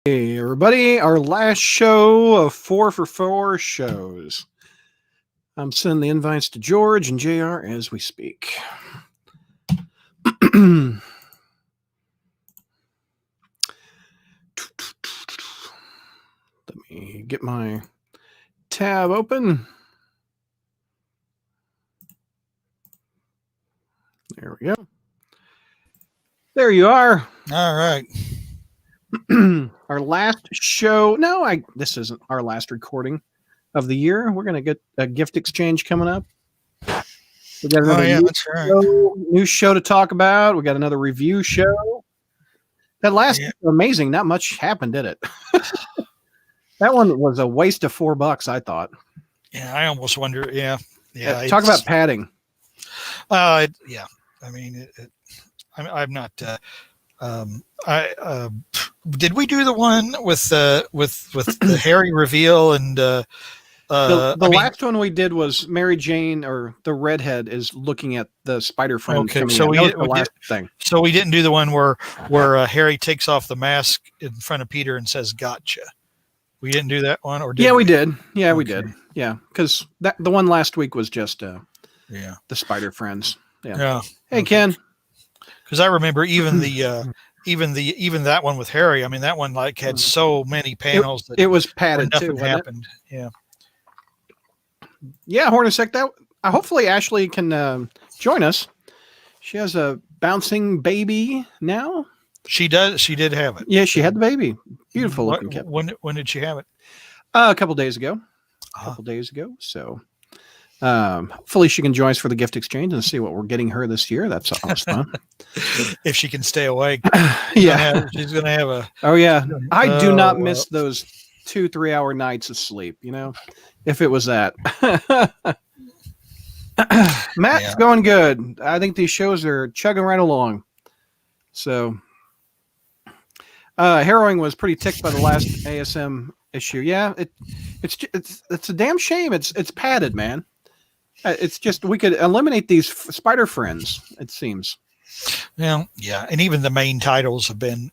Hey, everybody, our last show of 4 for 4 shows. I'm sending the invites to George and JR as we speak. Let me get my tab open. There we go. There you are. All right. Our last show. No, this isn't our last recording of the year. We're going to get a gift exchange coming up. We got another new show to talk about. We got another review show. That last was amazing. Not much happened, did it? That one was a waste of $4, I thought. Yeah, I almost wonder. Yeah. Talk about padding. I mean, I'm not. Did we do the one with the Harry reveal and the last one we did was Mary Jane, or the redhead, is looking at the spider friend. Okay, so So we didn't do the one where Harry takes off the mask in front of Peter and says "Gotcha." We didn't do that one, or did we did. Yeah, we did. Yeah, because the one last week was just the spider friends. Yeah. Hey, Ken. Because I remember even that one with Harry. I mean, that one had so many panels that it was padded nothing too. Happened. Yeah. Yeah, Hornacek. Hopefully Ashley can join us. She has a bouncing baby now. She does. She did have it. Yeah, she had the baby. Beautiful looking kid. When did she have it? A couple days ago. So. Hopefully she can join us for the gift exchange and see what we're getting her this year. That's always fun. If she can stay awake. She's going to have a... Oh, yeah. I do not miss those 2-3 hour nights of sleep, if it was that. Matt's going good. I think these shows are chugging right along. So, Harrowing was pretty ticked by the last ASM issue. Yeah, it's a damn shame. It's padded, man. It's just, we could eliminate these spider friends, it seems. Well, yeah, and even the main titles have been.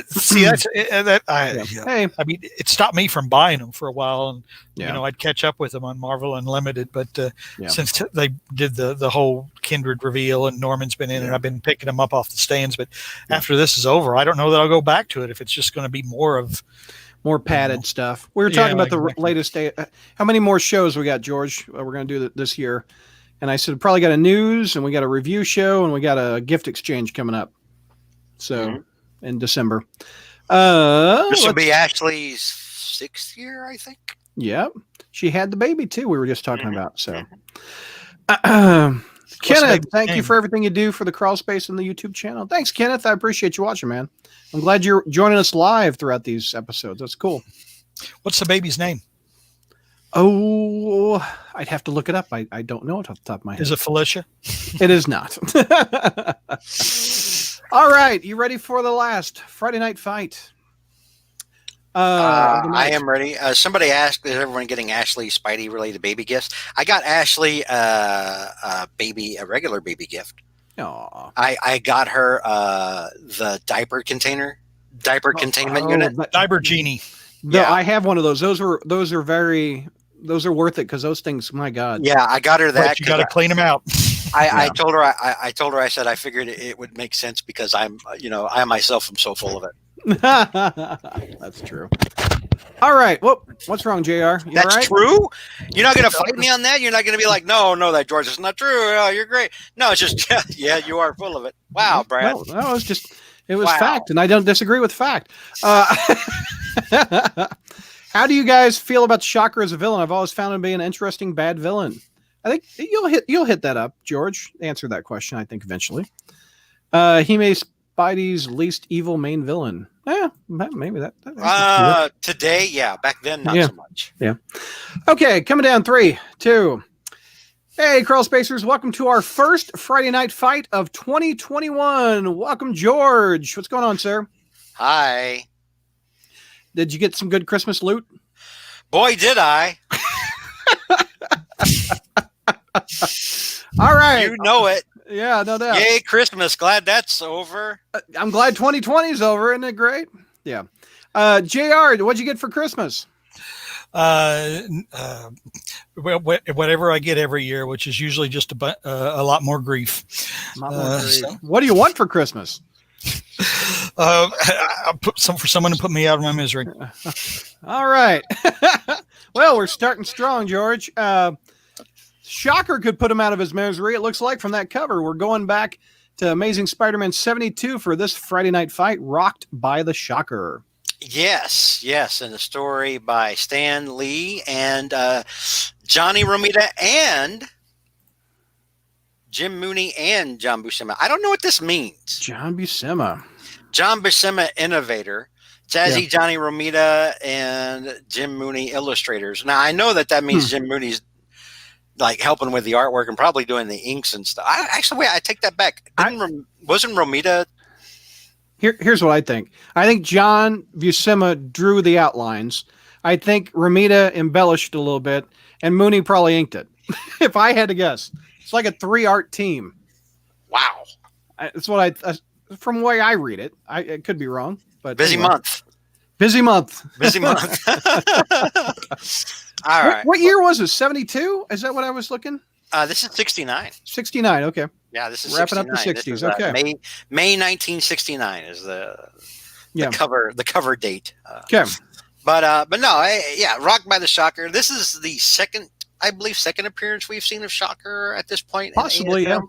See, that's that. Hey, I mean, it stopped me from buying them for a while, and I'd catch up with them on Marvel Unlimited. But since they did the whole Kindred reveal and Norman's been in it, I've been picking them up off the stands. But after this is over, I don't know that I'll go back to it if it's just going to be more padded stuff. We were talking about the latest day. How many more shows we got, George? We're going to do this year. And I said, probably got a news, and we got a review show, and we got a gift exchange coming up. So in December. This will be Ashley's 6th year, I think. Yep. She had the baby too. We were just talking about. So Kenneth, thank you for everything you do for the crawl space and the YouTube channel. Thanks, Kenneth. I appreciate you watching, man. I'm glad you're joining us live throughout these episodes. That's cool. What's the baby's name? Oh, I'd have to look it up. I don't know it off the top of my head. Is it Felicia? It is not. All right. You ready for the last Friday night fight? I am ready. Somebody asked, is everyone getting Ashley Spidey related baby gifts? I got Ashley a regular baby gift. Aww. I got her the diaper containment unit. Diaper genie. I have one of those. Those are worth it because those things, my God. Yeah, I got her that. But you got to clean them out. I told her I said I figured it would make sense because I myself am so full of it. That's true. All right. Well, what's wrong, JR? That's true? You're not going to fight me on that? You're not going to be like, no, that George is not true. Oh, you're great. No, it's just, yeah, you are full of it. Wow, Brad. No, it was fact, and I don't disagree with fact. How do you guys feel about Shocker as a villain? I've always found him to be an interesting bad villain. I think you'll hit that up, George. Answer that question, I think, eventually. He may Spidey's least evil main villain. Yeah, maybe that. Today, yeah. Back then, not so much. Yeah. Okay, coming down 3, 2. Hey, Crawl Spacers, welcome to our first Friday night fight of 2021. Welcome, George. What's going on, sir? Hi. Did you get some good Christmas loot? Boy, did I. All right. You know it. Yeah, no doubt. Yay, Christmas. Glad that's over. I'm glad 2020 is over. Isn't it great? Yeah. JR, what'd you get for Christmas? Whatever I get every year, which is usually just a lot more grief. So. What do you want for Christmas? I put for someone to put me out of my misery. All right. Well, we're starting strong, George. Shocker could put him out of his misery, it looks like, from that cover. We're going back to Amazing Spider-Man 72 for this Friday night fight, rocked by the Shocker. Yes, and a story by Stan Lee and Johnny Romita and Jim Mooney and John Buscema. I don't know what this means. John Buscema, innovator. Jazzy, Johnny Romita, and Jim Mooney illustrators. Now, I know that means Jim Mooney's like helping with the artwork and probably doing the inks and stuff. I take that back. Wasn't Romita? Here's what I think. I think John Buscema drew the outlines. I think Romita embellished a little bit, and Mooney probably inked it. If I had to guess, it's like a 3-art team. Wow, that's what from the way I read it. It could be wrong, but busy month. All right. What year was it? 72? Is that what I was looking? This is 69. 69. Okay. Yeah, this is wrapping 69. up the 60s. Okay. May 1969 is the cover date. Okay. But no, rocked by the Shocker. This is the second appearance we've seen of Shocker at this point. Possibly, yeah.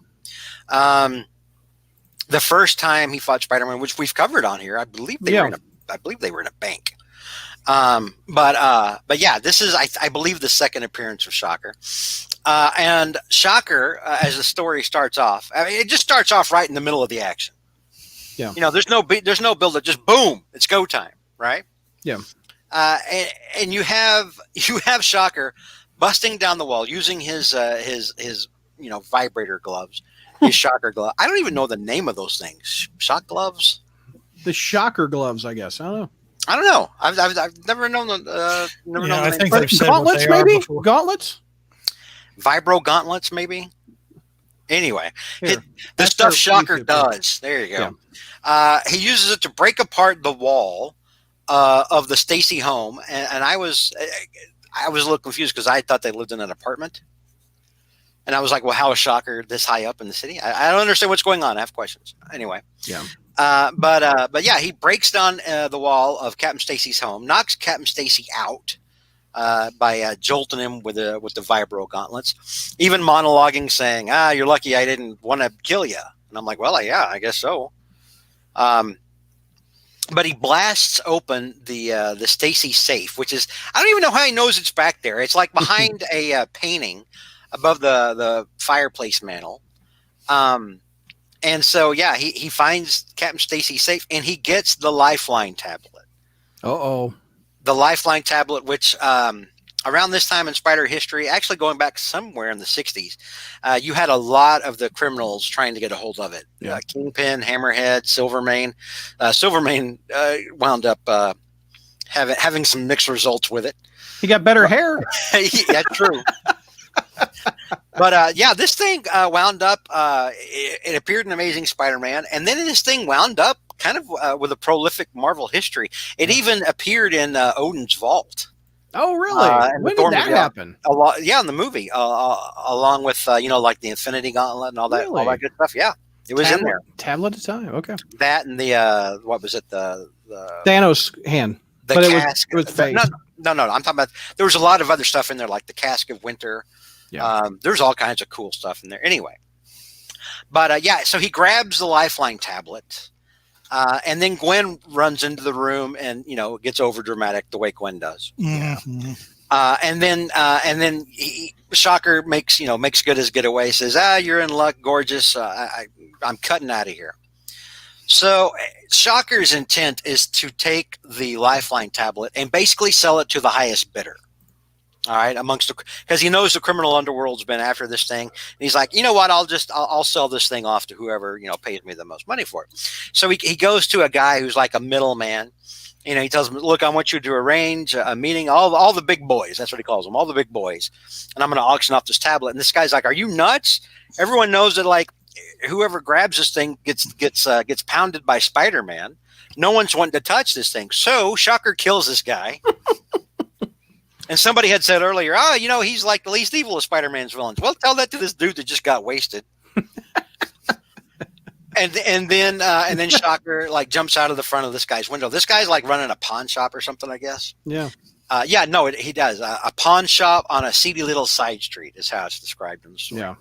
The first time he fought Spider-Man, which we've covered on here, I believe they were in a bank. But yeah, this is I believe the second appearance of Shocker. And Shocker, as the story starts off, it just starts off right in the middle of the action. Yeah. There's no build up, just boom, it's go time, right? Yeah. And you have Shocker busting down the wall using his vibrator gloves, his Shocker glove. I don't even know the name of those things. Shock gloves? The Shocker gloves, I guess. I don't know. I've never known the I think they've said gauntlets, maybe gauntlets. Vibro gauntlets, maybe. Anyway, the stuff Shocker does. There you go. Yeah. He uses it to break apart the wall of the Stacy home, and I was a little confused because I thought they lived in an apartment, and I was like, "Well, how is Shocker this high up in the city? I don't understand what's going on. I have questions." Anyway, yeah. But yeah, he breaks down the wall of Captain Stacy's home, knocks Captain Stacy out by jolting him with the vibro gauntlets, even monologuing, saying, "You're lucky I didn't want to kill you." And I'm like, "Well, yeah, I guess so." But he blasts open the Stacy safe, which is, I don't even know how he knows it's back there. It's like behind a painting above the fireplace mantle. And so, yeah, he finds Captain Stacy's safe, and he gets the Lifeline tablet. Uh-oh. The Lifeline tablet, which around this time in Spider history, actually going back somewhere in the 60s, you had a lot of the criminals trying to get a hold of it. Yeah. Kingpin, Hammerhead, Silvermane. Silvermane wound up having some mixed results with it. He got better hair. Yeah, true. But yeah, this thing wound up. It appeared in Amazing Spider-Man, and then this thing wound up kind of with a prolific Marvel history. It even appeared in Odin's vault. Oh, really? When did that happen? In the movie, along with like the Infinity Gauntlet and all that good stuff. Yeah, it was in there. Tablet of Time. Okay. That and the what was it? The Thanos hand. The but cask. It was fake. No. I'm talking about. There was a lot of other stuff in there, like the Cask of Winter. Yeah. There's all kinds of cool stuff in there. Anyway, but yeah, so he grabs the Lifeline tablet, and then Gwen runs into the room and gets over dramatic the way Gwen does. Mm-hmm. And then Shocker makes good his getaway. Says, "You're in luck, gorgeous. I'm cutting out of here." So Shocker's intent is to take the Lifeline tablet and basically sell it to the highest bidder. All right, because he knows the criminal underworld's been after this thing. And he's like, you know what? I'll sell this thing off to whoever pays me the most money for it. So he goes to a guy who's like a middleman. He tells him, "Look, I want you to arrange a meeting. All the big boys. That's what he calls them. All the big boys. And I'm going to auction off this tablet." And this guy's like, "Are you nuts? Everyone knows that whoever grabs this thing gets pounded by Spider-Man. No one's wanting to touch this thing. So Shocker kills this guy. And somebody had said earlier, he's like the least evil of Spider-Man's villains. Well, tell that to this dude that just got wasted. and then Shocker like jumps out of the front of this guy's window. This guy's like running a pawn shop or something, I guess. Yeah. He does a pawn shop on a seedy little side street is how it's described in the story. Yeah.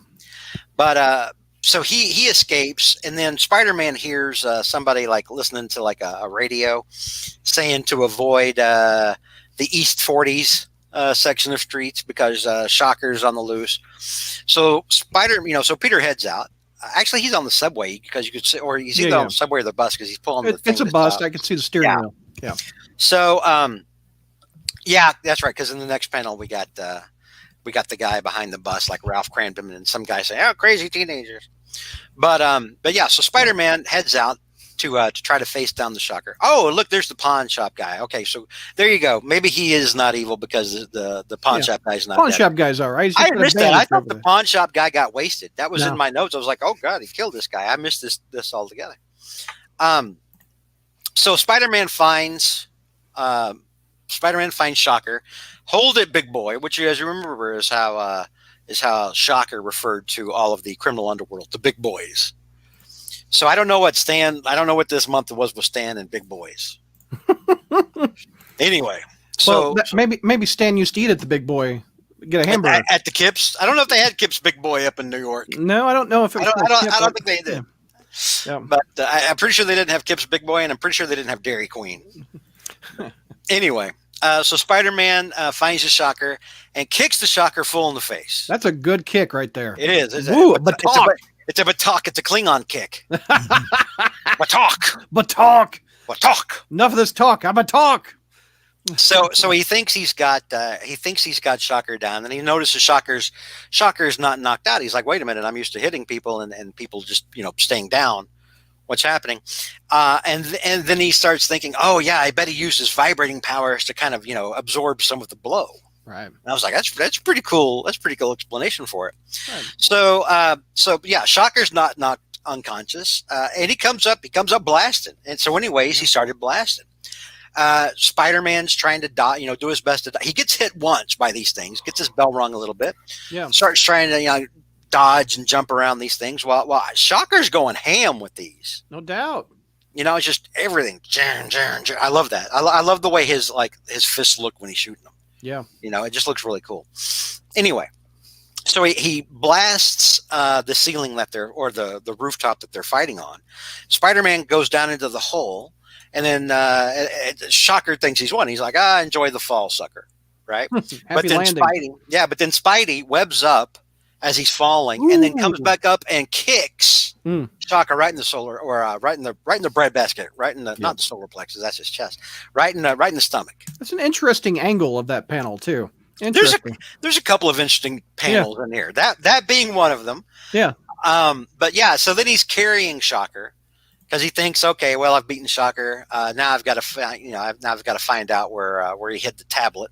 But so he escapes, and then Spider-Man hears somebody like listening to like a radio saying to avoid the East 40s section of streets because Shocker's on the loose. So so Peter heads out. Actually, he's on the subway because you could see, or he's either on the subway or the bus because he's pulling the thing. It's a bus. I can see the steering wheel. Yeah. So, that's right. Because in the next panel, we got the guy behind the bus, like Ralph Cranbin, and some guy saying, "Oh, crazy teenagers." But yeah. So Spider-Man heads out to try to face down the Shocker. Oh, look, there's the pawn shop guy. Okay, so there you go. Maybe he is not evil because the pawn shop guy's not. Pawn shop guy's all right. I missed that. I thought the pawn shop guy got wasted. That was in my notes. I was like, oh god, he killed this guy. I missed this altogether. So Spider-Man finds Shocker. Hold it, big boy, which you guys remember is how Shocker referred to all of the criminal underworld, the big boys. So I don't know what this month was with Stan and big boys. Anyway, maybe Stan used to eat at the Big Boy, get a hamburger at the Kips. I don't know if they had Kips Big Boy up in New York. No, I don't know if it was I don't think they did. Yeah. But I'm pretty sure they didn't have Kips Big Boy, and I'm pretty sure they didn't have Dairy Queen. Anyway, so Spider-Man finds the Shocker and kicks the Shocker full in the face. That's a good kick right there. It is. It's a batok. It's a Klingon kick. Batok. Enough of this talk. I'm a talk. So he thinks he's got Shocker down, and he notices Shocker's not knocked out. He's like, wait a minute, I'm used to hitting people and people just staying down. What's happening? And then he starts thinking, oh yeah, I bet he uses vibrating powers to kind of absorb some of the blow. Right. And I was like, that's pretty cool. That's a pretty cool explanation for it. Right. So yeah, Shocker's not knocked unconscious, and he comes up blasting. And so anyways, he started blasting. Spider-Man's trying to do his best to. He gets hit once by these things, gets his bell rung a little bit. Yeah. Starts trying to dodge and jump around these things while Shocker's going ham with these. No doubt. It's just everything. I love that. I love the way his fists look when he's shooting them. Yeah. It just looks really cool. Anyway, so he blasts the ceiling or the rooftop that they're fighting on. Spider-Man goes down into the hole, and then Shocker thinks he's won. He's like, enjoy the fall, sucker. Right? But then Spidey webs up as he's falling, and then comes back up and kicks Shocker right in the solar, or right in the breadbasket, right in the not the solar plexus, that's his chest, right in the stomach. That's an interesting angle of that panel too. There's a couple of interesting panels in here. That being one of them. Yeah. But yeah, so then he's carrying Shocker because he thinks, okay, well, I've beaten Shocker. Now I've got to find out where he hid the tablet.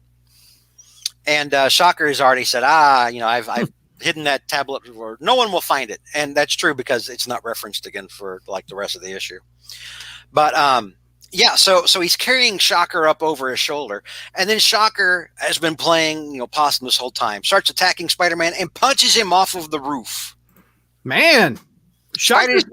And Shocker has already said, I've hidden that tablet where no one will find it. And that's true because it's not referenced again for like the rest of the issue. But so he's carrying Shocker up over his shoulder, and then Shocker has been playing possum this whole time, starts attacking Spider-Man and punches him off of the roof. Man, Shocker's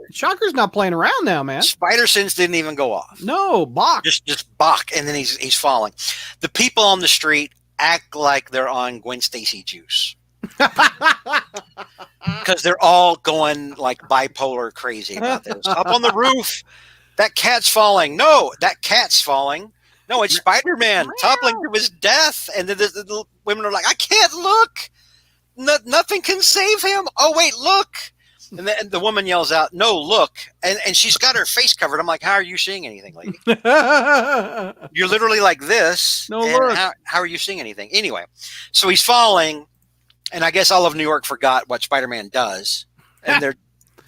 not playing around now, man. Spider sense didn't even go off. No, bok. Just bok, and then he's falling. The people on the street act like they're on Gwen Stacy juice. Because they're all going like bipolar crazy about this. Up on the roof, that cat's falling. No, that cat's falling. No, it's Spider-Man toppling to his death. And then the women are like, I can't look. Nothing can save him. Oh, wait, look. And the woman yells out, no, look. And she's got her face covered. I'm like, how are you seeing anything, lady? You're literally like this. No, look. How are you seeing anything? Anyway, so he's falling. And I guess all of New York forgot what Spider-Man does. And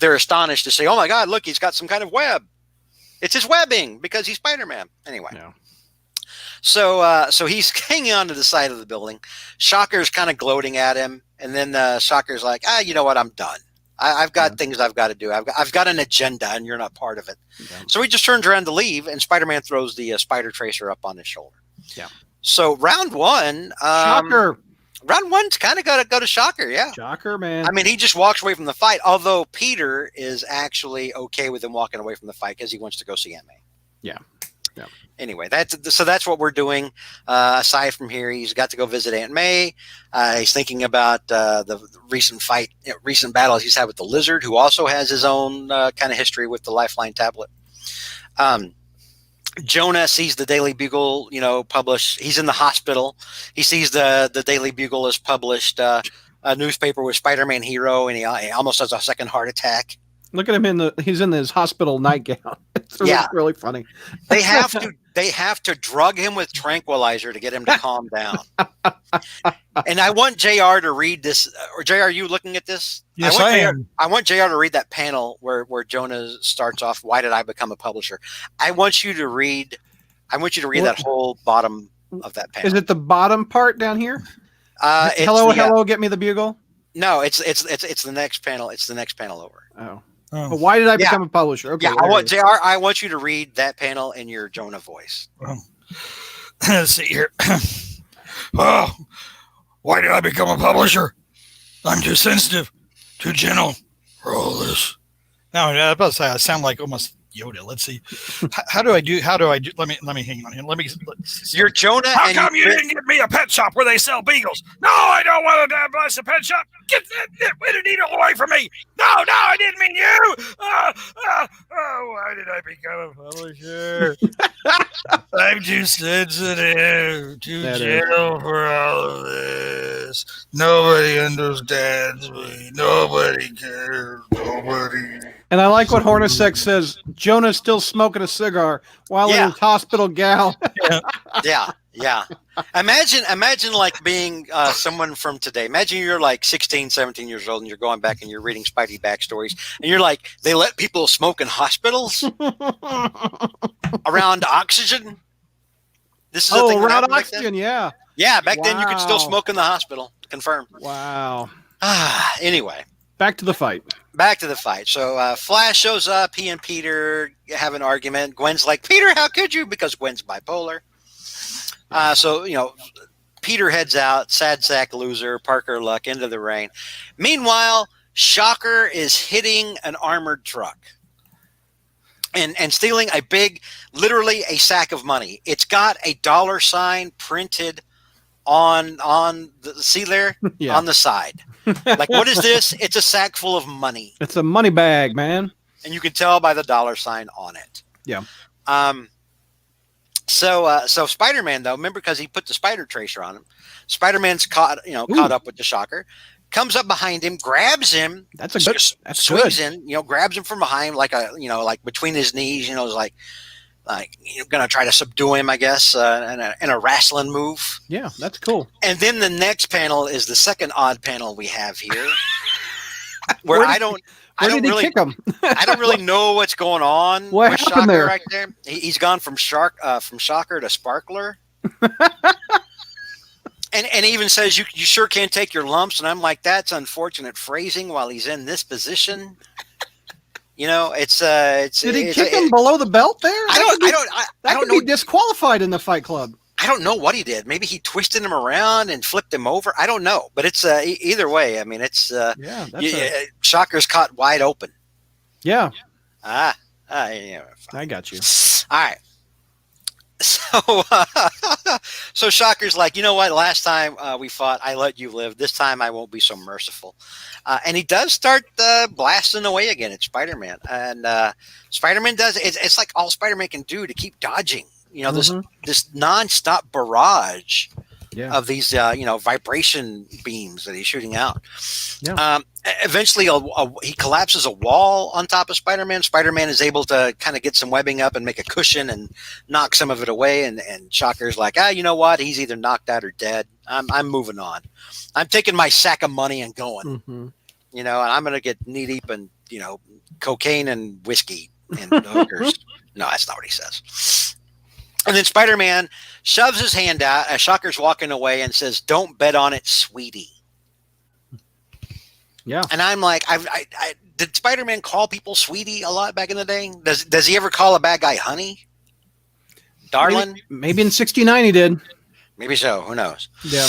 they're astonished to say, oh, my God, look, he's got some kind of web. It's his webbing because he's Spider-Man. Anyway. Yeah. So he's hanging onto the side of the building. Shocker's kind of gloating at him. And then Shocker's like, you know what? I'm done. I've got things I've got to do. I've got an agenda, and you're not part of it. Yeah. So he just turns around to leave, and Spider-Man throws the spider tracer up on his shoulder. Yeah. So round one, Shocker. Round one's kind of got to go to Shocker, yeah. Shocker, man. I mean, he just walks away from the fight, although Peter is actually okay with him walking away from the fight because he wants to go see Aunt May. Yeah. Yeah. Anyway, that's what we're doing. Aside from here, he's got to go visit Aunt May. He's thinking about the recent fight, recent battles he's had with the Lizard, who also has his own kind of history with the Lifeline tablet. Jonah sees the Daily Bugle, published. He's in the hospital. He sees the Daily Bugle has published a newspaper with Spider-Man Hero, and he almost has a second heart attack. Look at him he's in his hospital nightgown. It's really funny. They have to drug him with tranquilizer to get him to calm down. And I want JR to read this. Or JR, are you looking at this? Yes, I am. I want JR to read that panel where Jonah starts off, "Why did I become a publisher?" I want you to read that whole bottom of that panel. Is it the bottom part down here? Hello, hello, get me the bugle. No, it's the next panel. It's the next panel over. Oh. But why did I become a publisher? Okay. Yeah, I want you to read that panel in your Jonah voice. Let's see here. Oh, why did I become a publisher? I'm too sensitive, too gentle for all this. Now, I was about to say I sound like almost Yoda. Let's see. How do I do? Let me hang on here. You're Jonah. How come you didn't get me a pet shop where they sell beagles? No, I don't want to bless a pet shop. Get that witted needle away from me. No, I didn't mean you. Why did I become a publisher? I'm too sensitive, too gentle for all of this. Nobody understands me. Nobody cares. Nobody. And I like what Hornacek says. Jonah's still smoking a cigar while in his hospital gown. Yeah. Imagine like being someone from today. Imagine you're like 16, 17 years old and you're going back and you're reading Spidey backstories and you're like, they let people smoke in hospitals around oxygen. This is a thing around oxygen, yeah. Yeah, back then you could still smoke in the hospital. Confirmed. Wow. Anyway. Back to the fight. So Flash shows up. He and Peter have an argument. Gwen's like, "Peter, how could you?" Because Gwen's bipolar. So Peter heads out. Sad sack loser. Parker Luck into the rain. Meanwhile, Shocker is hitting an armored truck and stealing literally a sack of money. It's got a $ printed on the see there on the side. Like, what is this? It's a sack full of money. It's a money bag, man. And you can tell by the $ on it. Yeah. So Spider-Man, though, remember, because he put the spider tracer on him, Spider-Man's caught up with the Shocker, comes up behind him, grabs him. That's swings in, grabs him from behind, like between his knees, like going to try to subdue him, I guess, in a wrestling move. Yeah, that's cool. And then the next panel is the second odd panel we have here, where I don't really know what's going on. What with happened Shocker there? Right there? He's gone from Shocker to Sparkler. And he even says, you sure can't take your lumps. And I'm like, that's unfortunate phrasing while he's in this position. Did he kick him below the belt there? I don't know. Be disqualified in the Fight Club. I don't know what he did. Maybe he twisted him around and flipped him over. I don't know. But it's either way. I mean, it's Shocker's caught wide open. Yeah. Yeah. I got you. All right. So Shocker's like, you know what? Last time we fought, I let you live. This time I won't be so merciful. And he does start blasting away again at Spider-Man. And Spider-Man does. It's like all Spider-Man can do to keep dodging. This nonstop barrage of these vibration beams that he's shooting out. Yeah. Eventually, he collapses a wall on top of Spider-Man. Spider-Man is able to kind of get some webbing up and make a cushion and knock some of it away. And Shocker's like, you know what? He's either knocked out or dead. I'm moving on. I'm taking my sack of money and going. Mm-hmm. And I'm going to get knee deep in cocaine and whiskey and hookers. No, that's not what he says. And then Spider-Man shoves his hand out as Shocker's walking away and says, "Don't bet on it, sweetie." Yeah. And I'm like, did Spider-Man call people sweetie a lot back in the day? Does he ever call a bad guy honey? Darling? Maybe in 69 he did. Maybe so. Who knows? Yeah.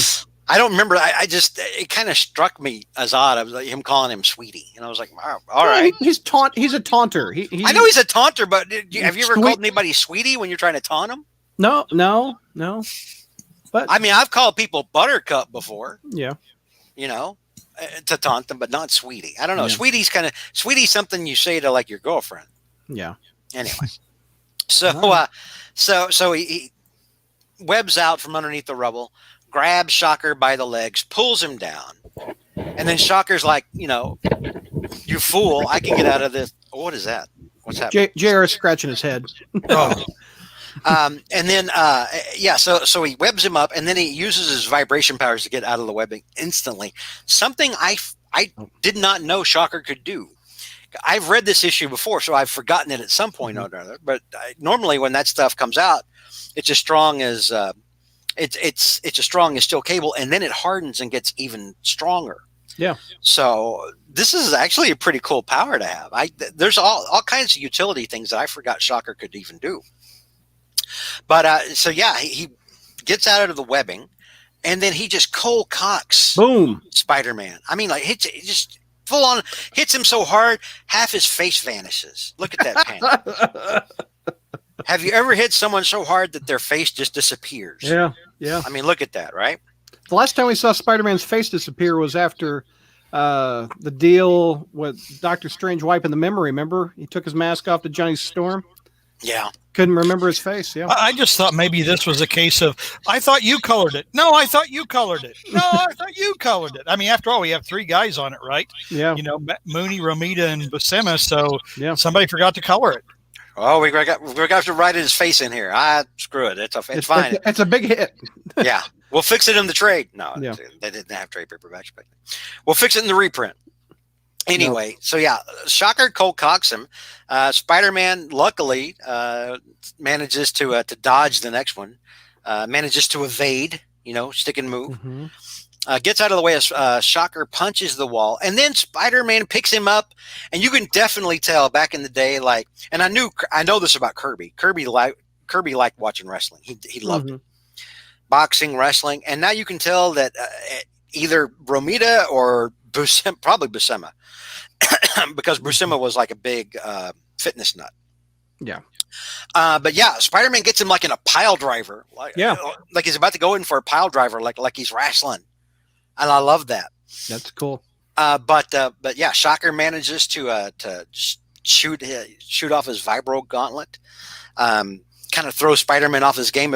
I don't remember. It kind of struck me as odd. I was like, him calling him sweetie. And I was like, all right. He's a taunter. I know he's a taunter, but have you ever called anybody sweetie when you're trying to taunt them? No. But I mean, I've called people buttercup before. Yeah. To taunt them, but not sweetie. I don't know. Yeah. Sweetie's something you say to like your girlfriend. Yeah. Anyway. So he webs out from underneath the rubble, grabs Shocker by the legs, pulls him down. And then Shocker's like, you fool, I can get out of this. Oh, what is that? What's happening? JR is scratching his head. Oh. And then, so he webs him up, and then he uses his vibration powers to get out of the webbing instantly. Something I did not know Shocker could do. I've read this issue before, so I've forgotten it at some point or another. But normally, when that stuff comes out, it's as strong as it's as strong as steel cable, and then it hardens and gets even stronger. Yeah. So this is actually a pretty cool power to have. There's all kinds of utility things that I forgot Shocker could even do. But he gets out of the webbing, and then he just cold cocks boom Spider-Man. I mean, like just full on hits him so hard, half his face vanishes. Look at that pain. Have you ever hit someone so hard that their face just disappears? Yeah. I mean, look at that, right? The last time we saw Spider-Man's face disappear was after the deal with Dr. Strange wiping the memory. Remember, he took his mask off to Johnny Storm. Yeah. Couldn't remember his face. Yeah. I just thought maybe this was a case of, I thought you colored it. No, I thought you colored it. No, I thought you colored it. I mean, after all, we have 3 guys on it, right? Yeah. Mooney, Romita, and Buscema. So somebody forgot to color it. Oh, we got to write his face in here. Screw it. It's fine. It's a big hit. Yeah. We'll fix it in the trade. No, yeah. They didn't have trade paperbacks, but we'll fix it in the reprint. Anyway, so Shocker cold cocks him. Spider-Man luckily manages to dodge the next one. Manages to evade, stick and move. Mm-hmm. Gets out of the way as Shocker punches the wall, and then Spider-Man picks him up, and you can definitely tell back in the day, and I know this about Kirby. Kirby liked watching wrestling. He loved it. Boxing, wrestling, and now you can tell that either Romita or Buscema, probably Buscema, because Buscema was like a big fitness nut. Yeah. But Spider-Man gets him like in a pile driver. Like he's about to go in for a pile driver, like he's wrestling. And I love that. That's cool. But Shocker manages to shoot off his vibro gauntlet. Kind of throws Spider-Man off his game.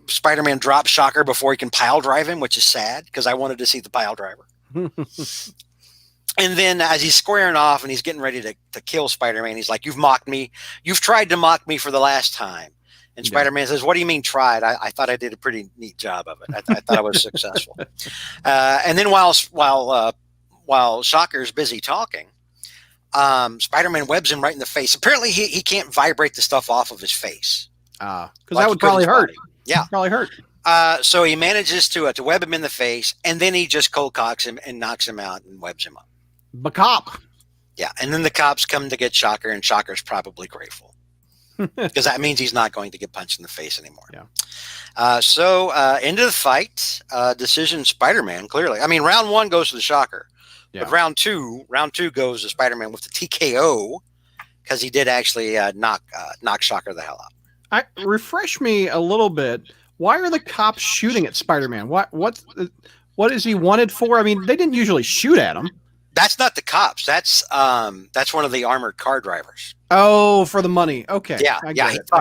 Spider-Man drops Shocker before he can pile drive him, which is sad because I wanted to see the pile driver. And then as he's squaring off and he's getting ready to kill Spider-Man, he's like, "You've mocked me. You've tried to mock me for the last time." And Spider-Man says, "What do you mean tried? I thought I did a pretty neat job of it. I thought I was successful." And then while Shocker's busy talking, Spider-Man webs him right in the face. Apparently he can't vibrate the stuff off of his face. Because that would probably hurt. Yeah. Probably hurt. So he manages to web him in the face, and then he just cold cocks him and knocks him out and webs him up. The cop. Yeah, and then the cops come to get Shocker, and Shocker's probably grateful because that means he's not going to get punched in the face anymore. Yeah. So into the fight, decision Spider-Man, clearly. I mean, round 1 goes to the Shocker, but round two goes to Spider-Man with the TKO because he did actually knock Shocker the hell out. Refresh me a little bit. Why are the cops shooting at Spider-Man? What is he wanted for? I mean, they didn't usually shoot at him. That's not the cops. That's one of the armored car drivers. Oh, for the money. Okay. Yeah.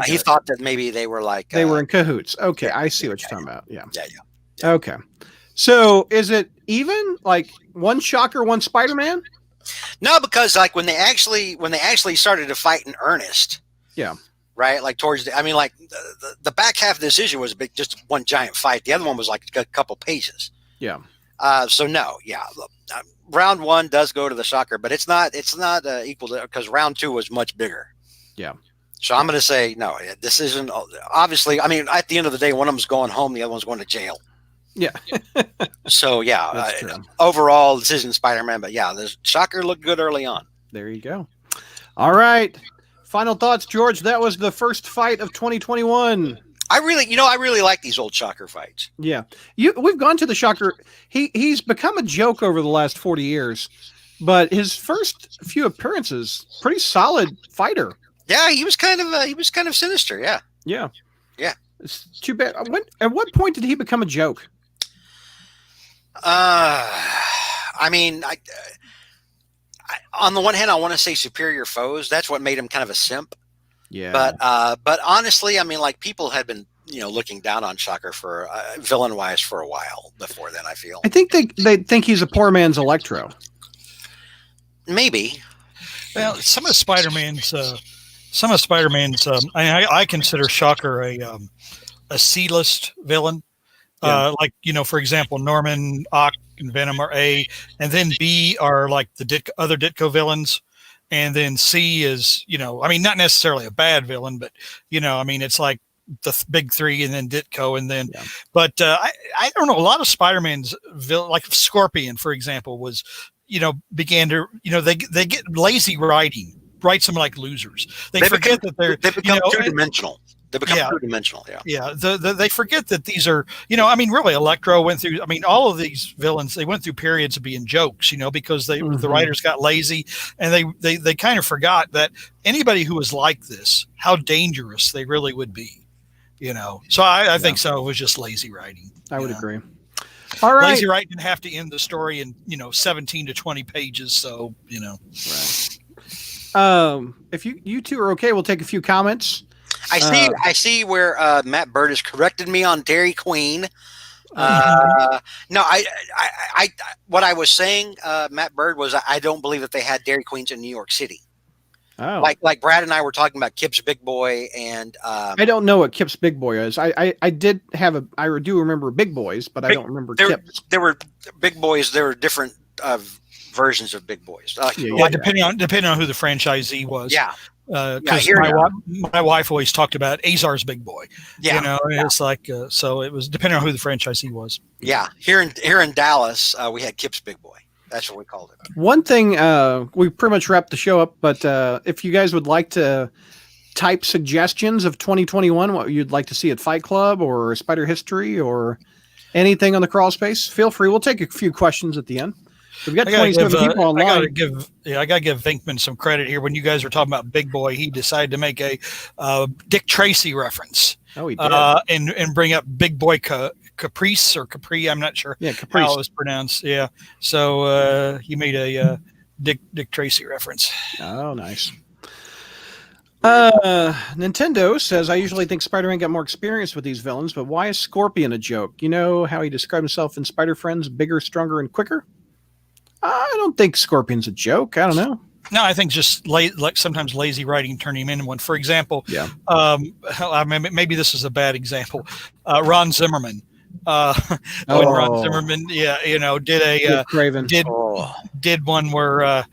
He thought that maybe they were like they were in cahoots. Okay, I see what you're talking about. Yeah. Okay. So is it even like one Shocker, one Spider-Man? No, because like when they actually started to fight in earnest. Yeah. Right, like towards the back half of this issue was just one giant fight. The other one was like a couple pages. Yeah. So no, round 1 does go to the Shocker, but it's not equal to because round 2 was much bigger. Yeah. So I'm going to say no. This isn't obviously. I mean, at the end of the day, one of them's going home, the other one's going to jail. Yeah. So overall, this isn't Spider-Man, but the Shocker looked good early on. There you go. All right. Final thoughts, George. That was the first fight of 2021. I really like these old Shocker fights. Yeah. We've gone to the Shocker. He's become a joke over the last 40 years, but his first few appearances, pretty solid fighter. Yeah, he was kind of sinister. Yeah. Yeah. Yeah. It's too bad. At what point did he become a joke? I mean, on the one hand, I want to say superior foes. That's what made him kind of a simp. Yeah. But honestly, I mean, like, people had been, looking down on Shocker for villain wise for a while before then, I feel. I think they think he's a poor man's Electro. Maybe. Well, some of Spider-Man's, I consider Shocker a C-list villain. Yeah. Like, for example, Norman, Ock, and Venom are A, and then B are like the other Ditko villains. And then C is, not necessarily a bad villain, but, it's like the big three and then Ditko. And then, but I don't know, a lot of Spider-Man's villain, like Scorpion, for example, was, began to, they get lazy writes them like losers. They forget that they become two-dimensional. They become two-dimensional, Yeah, they forget that these are, really Electro went through, all of these villains, they went through periods of being jokes, because the writers got lazy, and they kind of forgot that anybody who was like this, how dangerous they really would be, So I think so. It was just lazy writing. I would agree. All right. Lazy writing didn't have to end the story in, 17 to 20 pages, so, Right. If you two are okay, we'll take a few comments. I see where Matt Bird has corrected me on Dairy Queen. No, I what I was saying, Matt Bird, was I don't believe that they had Dairy Queens in New York City. Oh, like Brad and I were talking about Kip's Big Boy, and I don't know what Kip's Big Boy is. I do remember Big Boys, but I don't remember Kip's. There were Big Boys. There were different versions of Big Boys. Depending on who the franchisee was. Yeah. Because my wife always talked about Azar's Big Boy. Yeah, it's like so it was depending on who the franchisee was. Yeah, here in Dallas, we had Kip's Big Boy. That's what we called it. One thing, we pretty much wrapped the show up, but if you guys would like to type suggestions of 2021, what you'd like to see at Fight Club or Spider History or anything on the crawl space, feel free. We'll take a few questions at the end. We've got 27 people online. I gotta give Vinkman some credit here. When you guys were talking about Big Boy, he decided to make a Dick Tracy reference. Oh, he did. And bring up Big Boy Caprice or Capri. I'm not sure how it was pronounced. Yeah. So he made a Dick Tracy reference. Oh, nice. Nintendo says, I usually think Spider-Man got more experience with these villains, but why is Scorpion a joke? You know how he described himself in Spider-Friends, bigger, stronger, and quicker? I don't think Scorpion's a joke. I don't know. No, I think just like sometimes lazy writing turned him into one. For example, maybe this is a bad example. Ron Zimmerman. Ron Zimmerman, did one where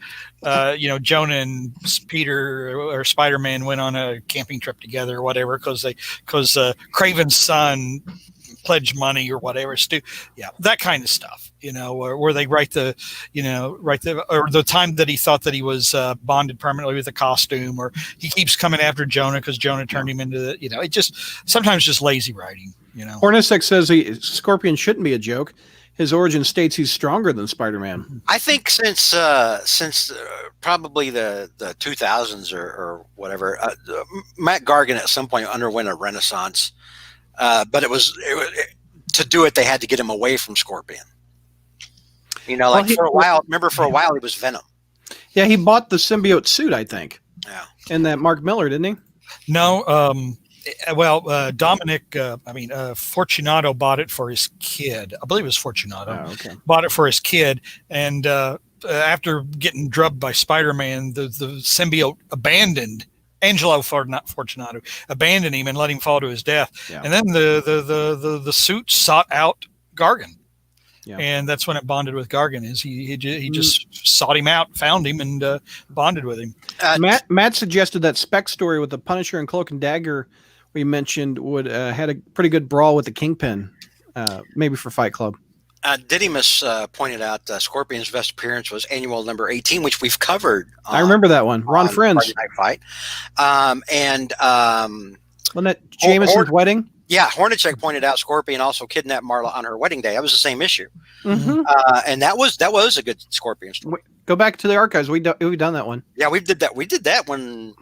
Jonah and Peter or Spider-Man went on a camping trip together or whatever because Craven's son pledged money or whatever. That kind of stuff. Where they write the time that he thought that he was bonded permanently with a costume, or he keeps coming after Jonah because Jonah turned him into the. It just sometimes just lazy writing. Hornacek says Scorpion shouldn't be a joke. His origin states he's stronger than Spider-Man. I think since probably the 2000s or whatever, Matt Gargan at some point underwent a renaissance, but it was to do it they had to get him away from Scorpion. For a while he was Venom. Yeah, he bought the symbiote suit, I think. Yeah, and that Mark Miller, didn't he? No. Fortunato bought it for his kid. I believe it was Fortunato. Oh, okay. Bought it for his kid, and after getting drubbed by Spider-Man, the symbiote abandoned Angelo Fortunato, abandoned him and let him fall to his death. Yeah. And then the suit sought out Gargan. Yeah. And that's when it bonded with Gargan. He just sought him out, found him, and bonded with him. Matt suggested that Spec story with the Punisher and Cloak and Dagger we mentioned would had a pretty good brawl with the Kingpin. maybe for Fight Club. Didymus pointed out Scorpion's best appearance was annual number 18, which we've covered. I remember that one. Ron Friends. Friday Night Fight. Wasn't that Jameson's wedding? Yeah, Hornacek pointed out Scorpion also kidnapped Marla on her wedding day. That was the same issue. Mm-hmm. And that was a good Scorpion story. Go back to the archives. We've done that one. Yeah, we did that. We did that one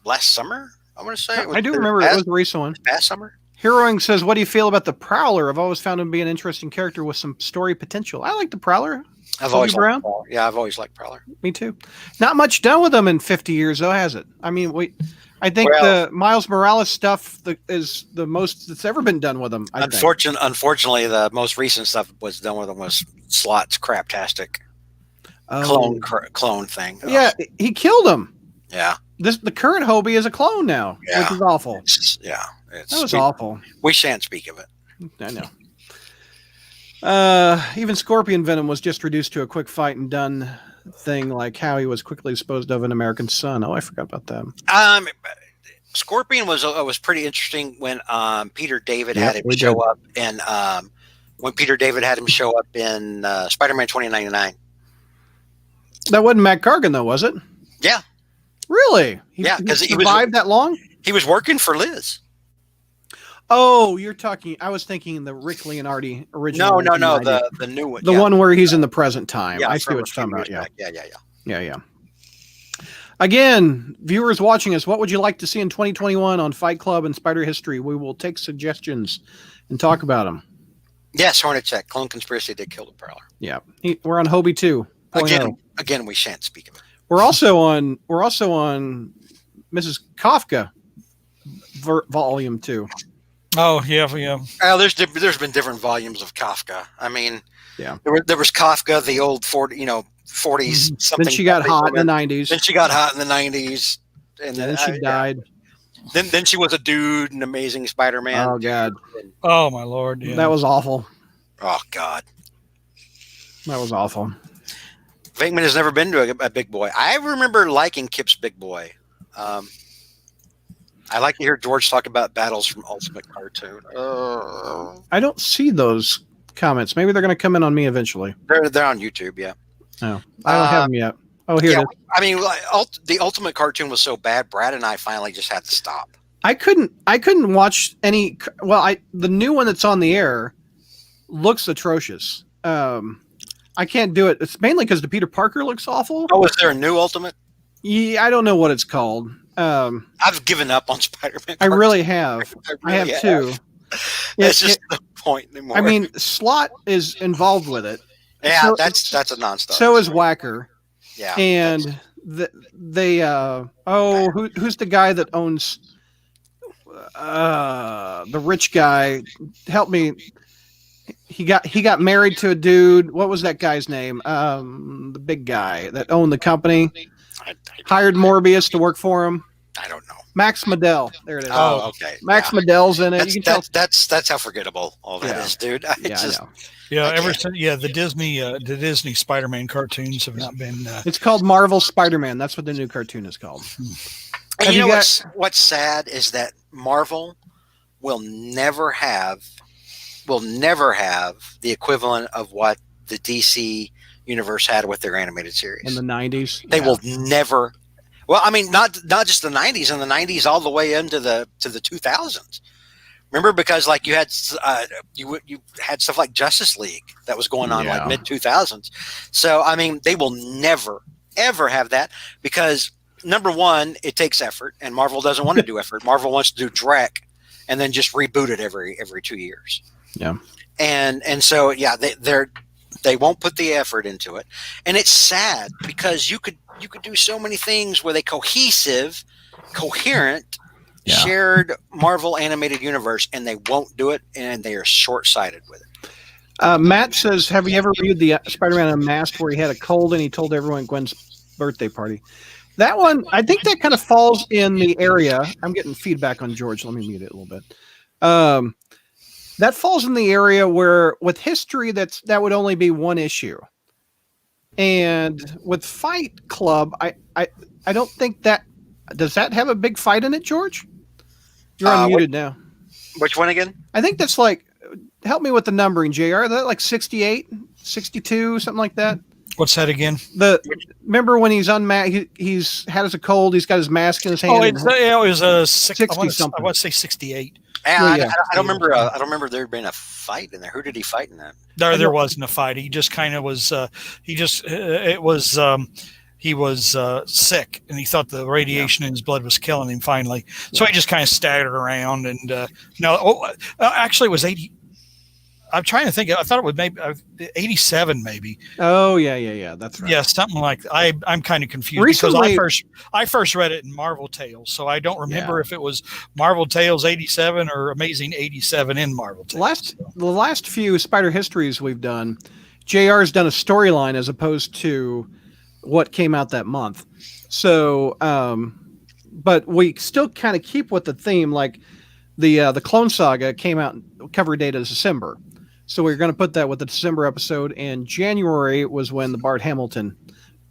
last summer, I want to say. I do remember it was the recent one. Past summer. Heroing says, what do you feel about the Prowler? I've always found him to be an interesting character with some story potential. I like the Prowler. I've always liked Prowler. Yeah, I've always liked Prowler. Me too. Not much done with him in 50 years, though, has it? I mean, I think the Miles Morales stuff is the most that's ever been done with him. Unfortunately, the most recent stuff was done with him was Slot's craptastic clone thing. Yeah, he killed him. Yeah. The current Hobie is a clone now, which is awful. That was awful. We shan't speak of it. I know. Even Scorpion Venom was just reduced to a quick fight and done thing, like how he was quickly disposed of in American Son. Oh, I forgot about that. Scorpion was pretty interesting when Peter David had him show up, and when Peter David had him show up in Spider-Man 2099. That wasn't Matt Gargan, though, was it? Yeah. Really? Because he survived that long? He was working for Liz. Oh, you're talking. I was thinking the Rick Leonardi original. No, the new one. The one where he's in the present time. Yeah, I see what you're talking about. Yeah. Again, viewers watching us, what would you like to see in 2021 on Fight Club and Spider History? We will take suggestions and talk about them. Yes, Hornacek. Clone Conspiracy did kill the Prowler. Yeah. We're on Hobie 2. Again, we shan't speak of it. We're also on Mrs. Kafka Volume 2. Oh, yeah. There's been different volumes of Kafka. I mean, there was Kafka, the old 40s something. Then she got hot in the 90s. Then she got hot in the 90s, and then she died. Then she was a dude in Amazing Spider-Man. Oh God. Oh my Lord. Yeah. That was awful. Oh God. That was awful. Venkman has never been to a big boy. I remember liking Kip's Big Boy. I like to hear George talk about battles from Ultimate Cartoon. I don't see those comments. Maybe they're going to come in on me eventually. They're on YouTube, yeah. No, I don't have them yet. Oh, here it is. I mean, the Ultimate Cartoon was so bad, Brad and I finally just had to stop. I couldn't watch any. Well, the new one that's on the air looks atrocious. I can't do it. It's mainly because the Peter Parker looks awful. Oh, is there a new Ultimate? Yeah, I don't know what it's called. I've given up on Spider-Man. I really have. I have too. It's just the point anymore. I mean, Slot is involved with it. Yeah, so that's a non-starter. So is Whacker. Yeah, and who's the guy that owns the rich guy? Help me. He got married to a dude. What was that guy's name? The big guy that owned the company. Hired Morbius to work for him. I don't know. Max Modell. There it is. Oh, okay. Max Modell's in it. That's how forgettable all that is, dude. The Disney Spider-Man cartoons have not been. It's called Marvel Spider-Man. That's what the new cartoon is called. And you know what's sad is that Marvel will never have the equivalent of what the DC universe had with their animated series in the 90s. They will never. Well, I mean, not just the 90s, in the 90s all the way into the 2000s. Remember, because like you had stuff like Justice League that was going on like mid 2000s. So I mean, they will never ever have that because number one, it takes effort, and Marvel doesn't want to do effort. Marvel wants to do Drek and then just reboot it every 2 years. Yeah, and so they won't put the effort into it, and it's sad because you could do so many things with a coherent, shared Marvel animated universe, and they won't do it, and they are short-sighted with it. Matt says, have you ever reviewed the Spider-Man Unmasked where he had a cold and he told everyone at Gwen's birthday party? That one, I think that kind of falls in the area. I'm getting feedback on George. Let me mute it a little bit. That falls in the area where with history, that would only be one issue. And with Fight Club, I don't think that does that have a big fight in it, George? You're unmuted now. Which one again? I think that's like help me with the numbering, JR. Is that like 68, 62, something like that? What's that again? Remember when he's unmasked? He's had a cold. He's got his mask in his hand. Oh, it was a 60 something. I want to say 68. I don't remember. I don't remember there being a fight in there. Who did he fight in that? There wasn't a fight. He just kind of was. He was sick, and he thought the radiation in his blood was killing him. Finally, so he just kind of staggered around. And actually, it was 80. I'm trying to think. I thought it was maybe 87, maybe. Oh yeah. That's right. Yeah, something like that. I'm kind of confused recently, because I first read it in Marvel Tales, so I don't remember if it was Marvel Tales 87 or Amazing 87 in Marvel Tales. The last few Spider histories we've done, JR's done a storyline as opposed to what came out that month. So, but we still kind of keep with the theme. Like the Clone Saga came out, cover date is December. So we're going to put that with the December episode, and January was when the Bart Hamilton.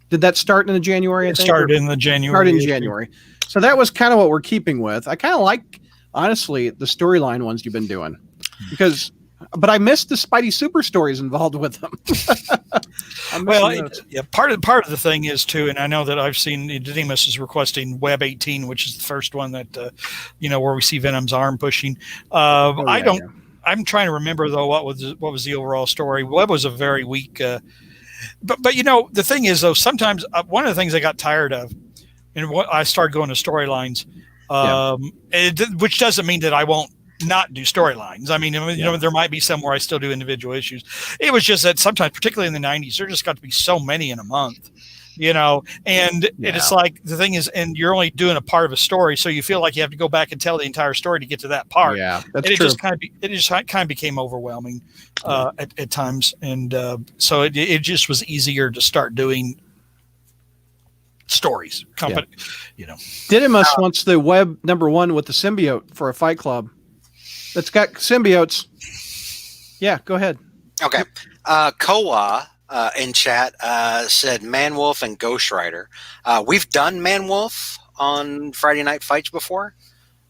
Did that start in the January? It started in the January. Started in January. So that was kind of what we're keeping with. I kind of like, honestly, the storyline ones you've been doing, but I missed the Spidey super stories involved with them. Part of the thing is too, and I know that I've seen Demas is requesting Web 18, which is the first one that where we see Venom's arm pushing. I'm trying to remember though what was the overall story. Web was a very weak, but the thing is though, sometimes one of the things I got tired of, and I started going to storylines, which doesn't mean that I won't not do storylines. I mean, there might be some where I still do individual issues. It was just that sometimes, particularly in the 90s, there just got to be so many in a month, and it's like the thing is, and you're only doing a part of a story, so you feel like you have to go back and tell the entire story to get to that part. Yeah, that's true. It just kind of became overwhelming at times, and so it just was easier to start doing stories. Didymus wants the Web #1 with the symbiote for a Fight Club. That's got symbiotes. Yeah, go ahead. Okay. Koa in chat said Man-Wolf and Ghost Rider. We've done Man-Wolf on Friday Night Fights before.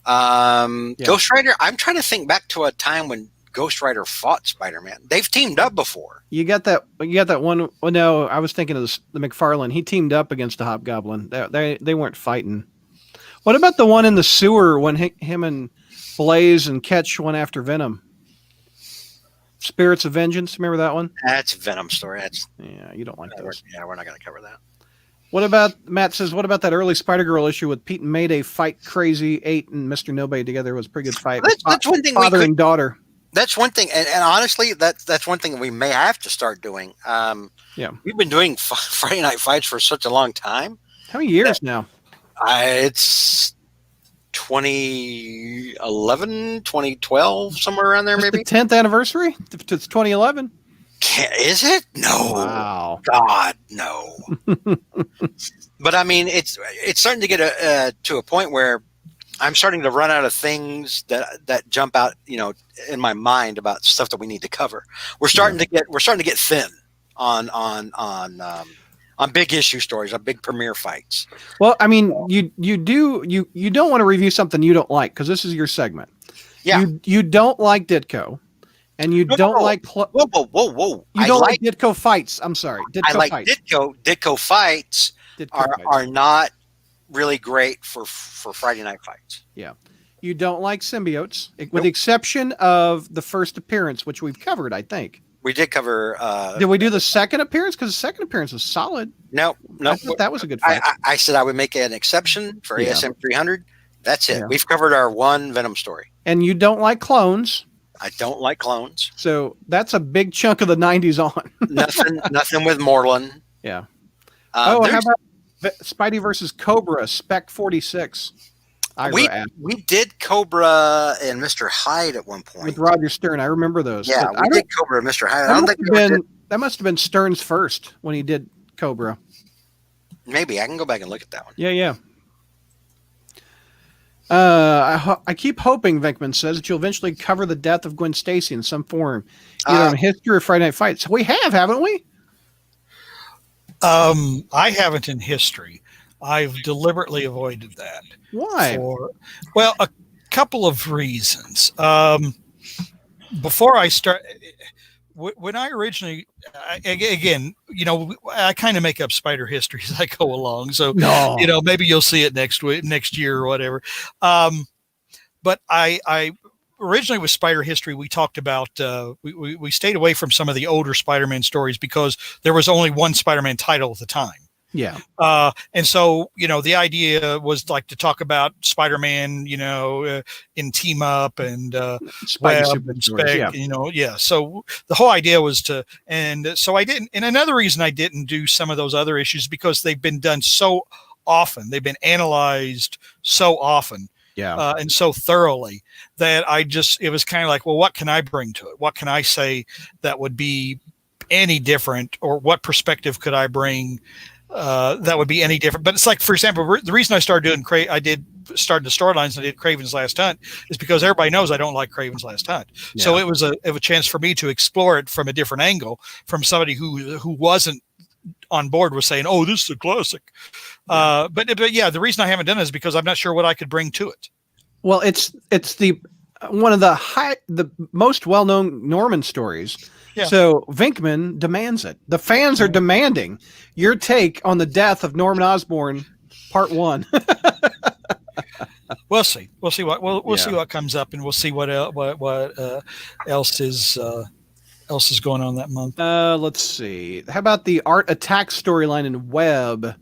Ghost Rider, I'm trying to think back to a time when Ghost Rider fought Spider-Man. They've teamed up before. You got that one. Oh, no, I was thinking of the McFarlane. He teamed up against the Hobgoblin. They weren't fighting. What about the one in the sewer when him and Blaze and Ketch went after Venom? Spirits of Vengeance. Remember that one? That's a Venom story. You don't like those. We're not going to cover that. What about, Matt says, what about that early Spider-Girl issue with Pete and Mayday fight Crazy 8 and Mr. Nobody together? It was a pretty good fight. That's one thing. Father and daughter. That's one thing. And honestly, that's one thing we may have to start doing. We've been doing Friday Night Fights for such a long time. How many years now? It's 2011, 2012, somewhere around there, maybe. The 10th anniversary? It's 2011. Is it? No. Wow. God, no. But I mean, it's starting to get to a point where I'm starting to run out of things that jump out, in my mind about stuff that we need to cover. We're starting to get thin on big issue stories, on big premiere fights. Well, I mean, you don't want to review something you don't like, because this is your segment. Yeah. You don't like Ditko, and you don't like. Whoa! You don't like Ditko fights. I'm sorry. I like Ditko. Ditko fights are not really great for Friday Night Fights. Yeah. You don't like symbiotes, with the exception of the first appearance, which we've covered, I think. We did cover. Did we do the second appearance? Because the second appearance was solid. No. I thought that was a good fight. I said I would make an exception for ASM 300. That's it. Yeah. We've covered our one Venom story. And you don't like clones. I don't like clones. So that's a big chunk of the 90s on. nothing with Moreland. Yeah. How about Spidey versus Cobra, Spec 46? We did Cobra and Mr. Hyde at one point. With Roger Stern. I remember those. Yeah, we did Cobra and Mr. Hyde. That must have been Stern's first when he did Cobra. Maybe. I can go back and look at that one. Yeah. I keep hoping, Venkman says, that you'll eventually cover the death of Gwen Stacy in some form, either on History or Friday Night Fights. We have, haven't we? I haven't in History. I've deliberately avoided that. Why? A couple of reasons. before I start, when I originally, again, I kind of make up spider history as I go along. So, maybe you'll see it next year or whatever. But I originally with spider history, we talked about, we stayed away from some of the older Spider-Man stories because there was only one Spider-Man title at the time. Yeah. And so, the idea was like to talk about Spider-Man, in Team Up and Web and Spec, So the whole idea was so I didn't, and another reason I didn't do some of those other issues because they've been done so often. They've been analyzed so often. Yeah. And so thoroughly that it was kind of like, well, what can I bring to it? What can I say that would be any different, or what perspective could I bring that would be any different? But it's like, for example, the reason I started doing started the storylines and I did Kraven's Last Hunt is because everybody knows I don't like Kraven's Last Hunt. Yeah. So it was a chance for me to explore it from a different angle, from somebody who wasn't on board with saying, "Oh, this is a classic." Yeah. But yeah, the reason I haven't done it is because I'm not sure what I could bring to it. Well, it's one of the most well-known Norman stories. Yeah. So Venkman demands it. The fans are demanding your take on the death of Norman Osborn, Part 1. We'll see. We'll see what comes up, and we'll see what else is going on that month. Let's see. How about the Art Attack storyline in Web?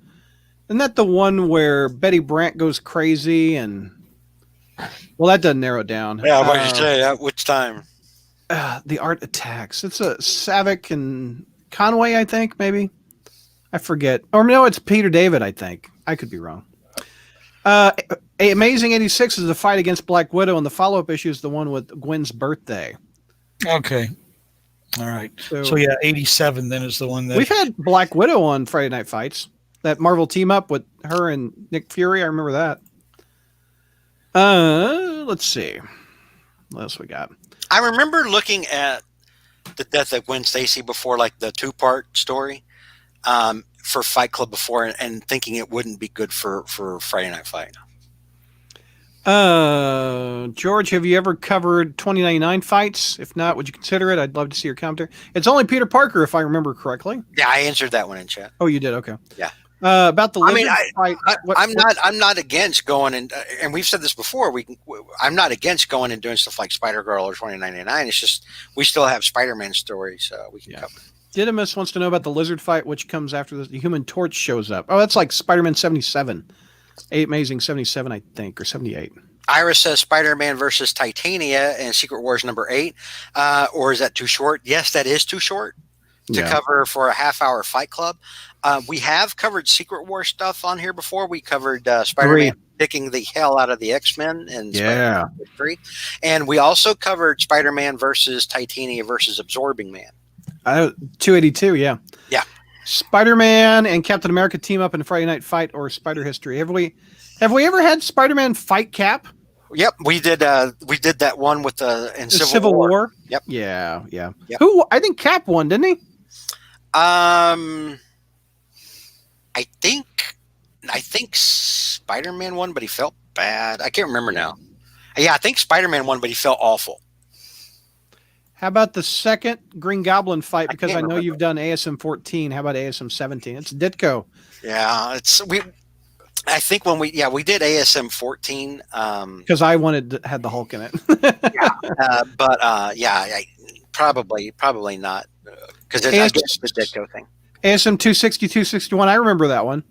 Isn't that the one where Betty Brant goes crazy and? Well, that doesn't narrow it down. Yeah, what did you say? At which time? The Art Attacks. It's a Savick and Conway, I think, maybe. I forget. Or no, it's Peter David, I think. I could be wrong. Amazing 86 is the fight against Black Widow, and the follow-up issue is the one with Gwen's birthday. Okay. All right. So yeah, 87 then is the one that... We've had Black Widow on Friday Night Fights. That Marvel team-up with her and Nick Fury. I remember that. Let's see. What else we got? I remember looking at the death of Gwen Stacy before, like the 2-part story for Fight Club before, and thinking it wouldn't be good for Friday Night Fight. George, have you ever covered 2099 fights? If not, would you consider it? I'd love to see your commentary. It's only Peter Parker, if I remember correctly. Yeah, I answered that one in chat. Oh, you did? Okay. Yeah. About the Lizard fight. I'm not against going and we've said this before. I'm not against going and doing stuff like Spider Girl or 2099. It's just we still have Spider-Man stories we can cover. Didymus wants to know about the Lizard fight, which comes after the Human Torch shows up. Oh, that's like Spider-Man 77, Amazing 77, I think, or 78. Iris says Spider-Man versus Titania and Secret Wars #8, or is that too short? Yes, that is too short to cover for a half-hour Fight Club. We have covered Secret War stuff on here before. We covered Spider-Man kicking the hell out of the X-Men and Spider-Man 3. And we also covered Spider-Man versus Titania versus Absorbing Man. 282, yeah. Yeah. Spider-Man and Captain America team up in Friday Night Fight or Spider History. Have we ever had Spider-Man fight Cap? Yep, we did that one with in Civil War. Yep. Yeah. Yep. Who? I think Cap won, didn't he? I think Spider-Man won, but he felt bad. I can't remember now. Yeah, I think Spider-Man won, but he felt awful. How about the second Green Goblin fight? Because I know you've done ASM 14. How about ASM 17? It's Ditko. Yeah, I think when we did ASM 14 because I had the Hulk in it. Probably not because I guess the Ditko thing. ASM 260, 261. I remember that one.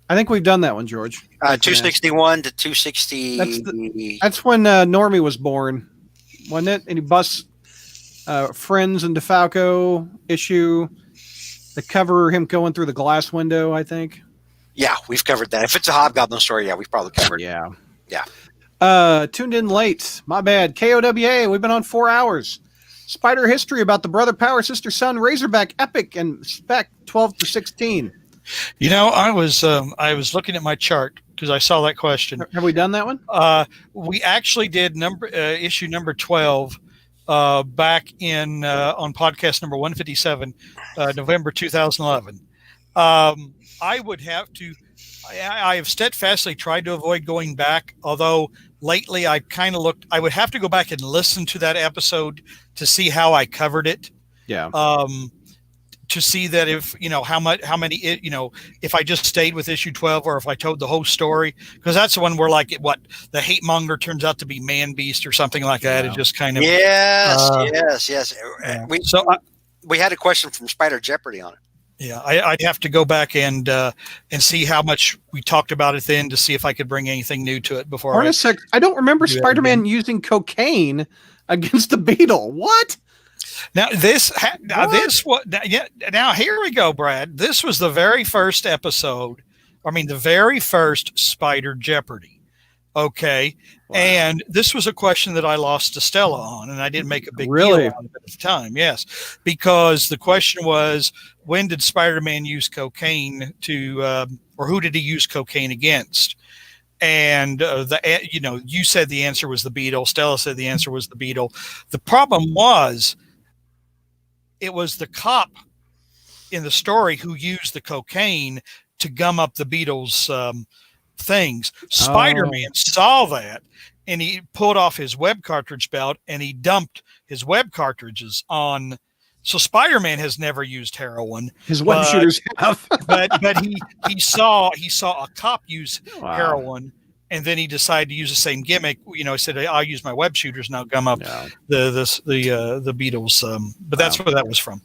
I think we've done that one, George. 261 to 260. That's when Normie was born, wasn't it? And he busts Friends and DeFalco issue. The cover, him going through the glass window, I think. Yeah, we've covered that. If it's a Hobgoblin story, we've probably covered it. Yeah. Tuned in late. My bad. KOWA, we've been on 4 hours. Spider history about the brother, power, sister, son, Razorback, Epic, and Spec 12 to 16. I was looking at my chart because I saw that question. Have we done that one? We actually did issue number 12 back in on podcast number 157, November 2011. I would have to. I have steadfastly tried to avoid going back, although lately I kind of looked. I would have to go back and listen to that episode to see how I covered it. Yeah. To see that if how many if I just stayed with issue 12 or if I told the whole story, because that's the one where like the hate monger turns out to be Man Beast or something like that. It just kind of yes. Yeah. We had a question from Spider Jeopardy on it. Yeah, I'd have to go back and see how much we talked about it then to see if I could bring anything new to it before. I don't remember Spider-Man using cocaine against the Beetle. What? Now now here we go, Brad. This was the very first episode. I mean, the very first Spider Jeopardy. Okay. Wow. And this was a question that I lost to Stella on, and I didn't make a big deal out of it at the time. Yes, because the question was, when did Spider-Man use cocaine or who did he use cocaine against? And you said the answer was the Beetle. Stella said the answer was the Beetle. The problem was, it was the cop in the story who used the cocaine to gum up the Beetle's things. Spider-Man saw that, and he pulled off his web cartridge belt and he dumped his web cartridges on. So Spider-Man has never used heroin. His web shooters have, but he saw a cop use heroin, and then he decided to use the same gimmick. He said, "I'll use my web shooters and I'll gum up the Beetles." But that's where that was from.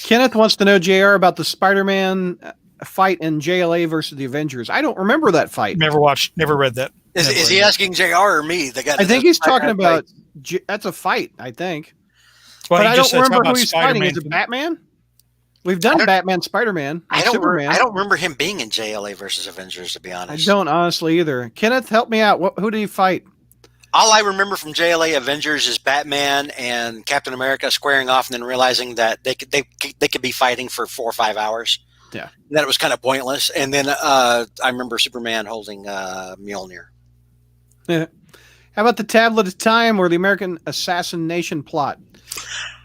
Kenneth wants to know, JR, about the Spider-Man fight in JLA versus the Avengers. I don't remember that fight. Never read that. Is he asking JR or me? I think he's talking about that's a fight, I think. Well, but I don't remember who he's fighting. Is it Batman? We've done Batman, Spider-Man, Superman. I don't remember him being in JLA versus Avengers, to be honest. I don't honestly either. Kenneth, help me out. Who did he fight? All I remember from JLA Avengers is Batman and Captain America squaring off and then realizing that they could be fighting for 4 or 5 hours. Yeah. And that it was kind of pointless. And then I remember Superman holding Mjolnir. Yeah. How about the Tablet of Time or the American Assassination Plot?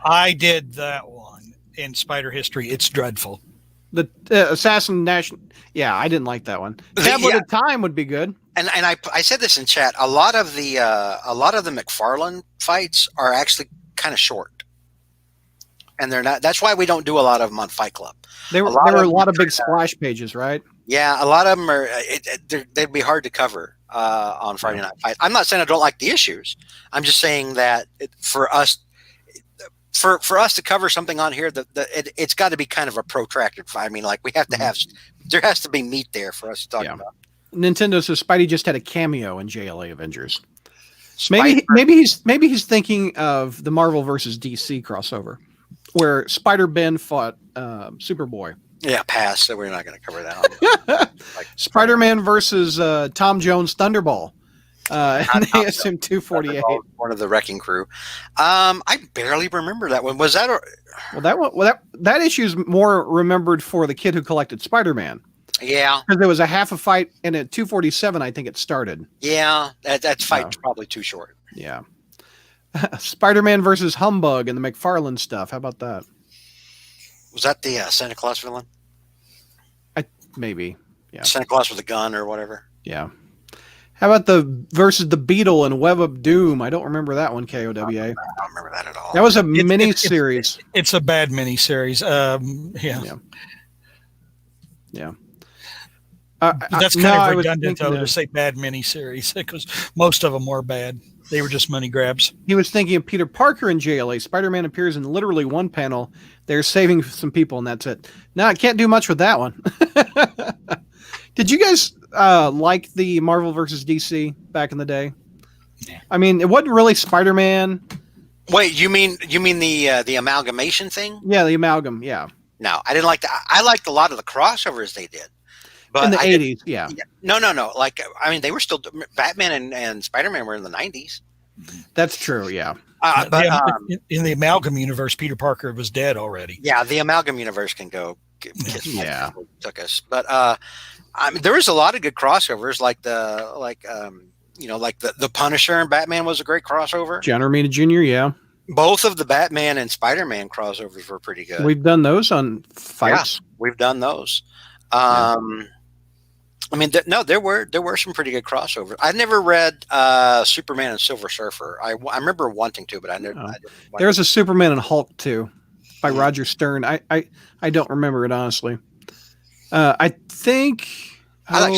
I did that one in Spider history. It's dreadful. The Assassination. Yeah, I didn't like that one. Tablet of Time would be good. And I said this in chat. A lot of the McFarlane fights are actually kind of short. And they're not. That's why we don't do a lot of them on Fight Club. There were a lot of big splash pages, right? Yeah, a lot of them are. They'd be hard to cover on Friday Night Fight. I'm not saying I don't like the issues. I'm just saying that for us to cover something on here, it's got to be kind of a protracted fight. I mean, like we have to have. There has to be meat there for us to talk about. Nintendo says Spidey just had a cameo in JLA Avengers. Maybe he's thinking of the Marvel versus DC crossover, where Spider-Ben fought Superboy. Yeah, pass. So we're not going to cover that. Spider-Man versus Tom Jones Thunderball. ASM 248. One of the Wrecking Crew. I barely remember that one. Was that? That issue is more remembered for the kid who collected Spider-Man. Yeah, because there was a half a fight, and at 247, I think it started. Yeah, that fight's probably too short. Yeah. Spider-Man versus Humbug and the McFarlane stuff. How about that? Was that the Santa Claus villain? Maybe. Yeah. Santa Claus with a gun or whatever. Yeah. How about the versus the Beetle and Web of Doom? I don't remember that one, KOWA. I don't remember that at all. That was a mini series. It's a bad mini series. Yeah. That's kind of redundant, though, to say bad mini series because most of them were bad. They were just money grabs. He was thinking of Peter Parker in JLA. Spider-Man appears in literally one panel. They're saving some people, and that's it. No, I can't do much with that one. Did you guys like the Marvel versus DC back in the day? Yeah. I mean, it wasn't really Spider-Man. Wait, you mean the amalgamation thing? Yeah, the amalgam. Yeah. No, I didn't like that. I liked a lot of the crossovers they did. But in the 80s, yeah. No. Like, I mean, they were still Batman and Spider-Man were in the 90s. That's true, yeah. In the Amalgam universe, Peter Parker was dead already. Yeah, the Amalgam universe can go. Yeah, took us. But I mean, there was a lot of good crossovers, like the Punisher and Batman was a great crossover. John Romita Jr., yeah. Both of the Batman and Spider-Man crossovers were pretty good. We've done those on fights. Yeah, we've done those. I mean, no, there were some pretty good crossovers. I never read Superman and Silver Surfer. I remember wanting to, but I never. Oh. There's a Superman and Hulk too, by Roger Stern. I don't remember it honestly. I think I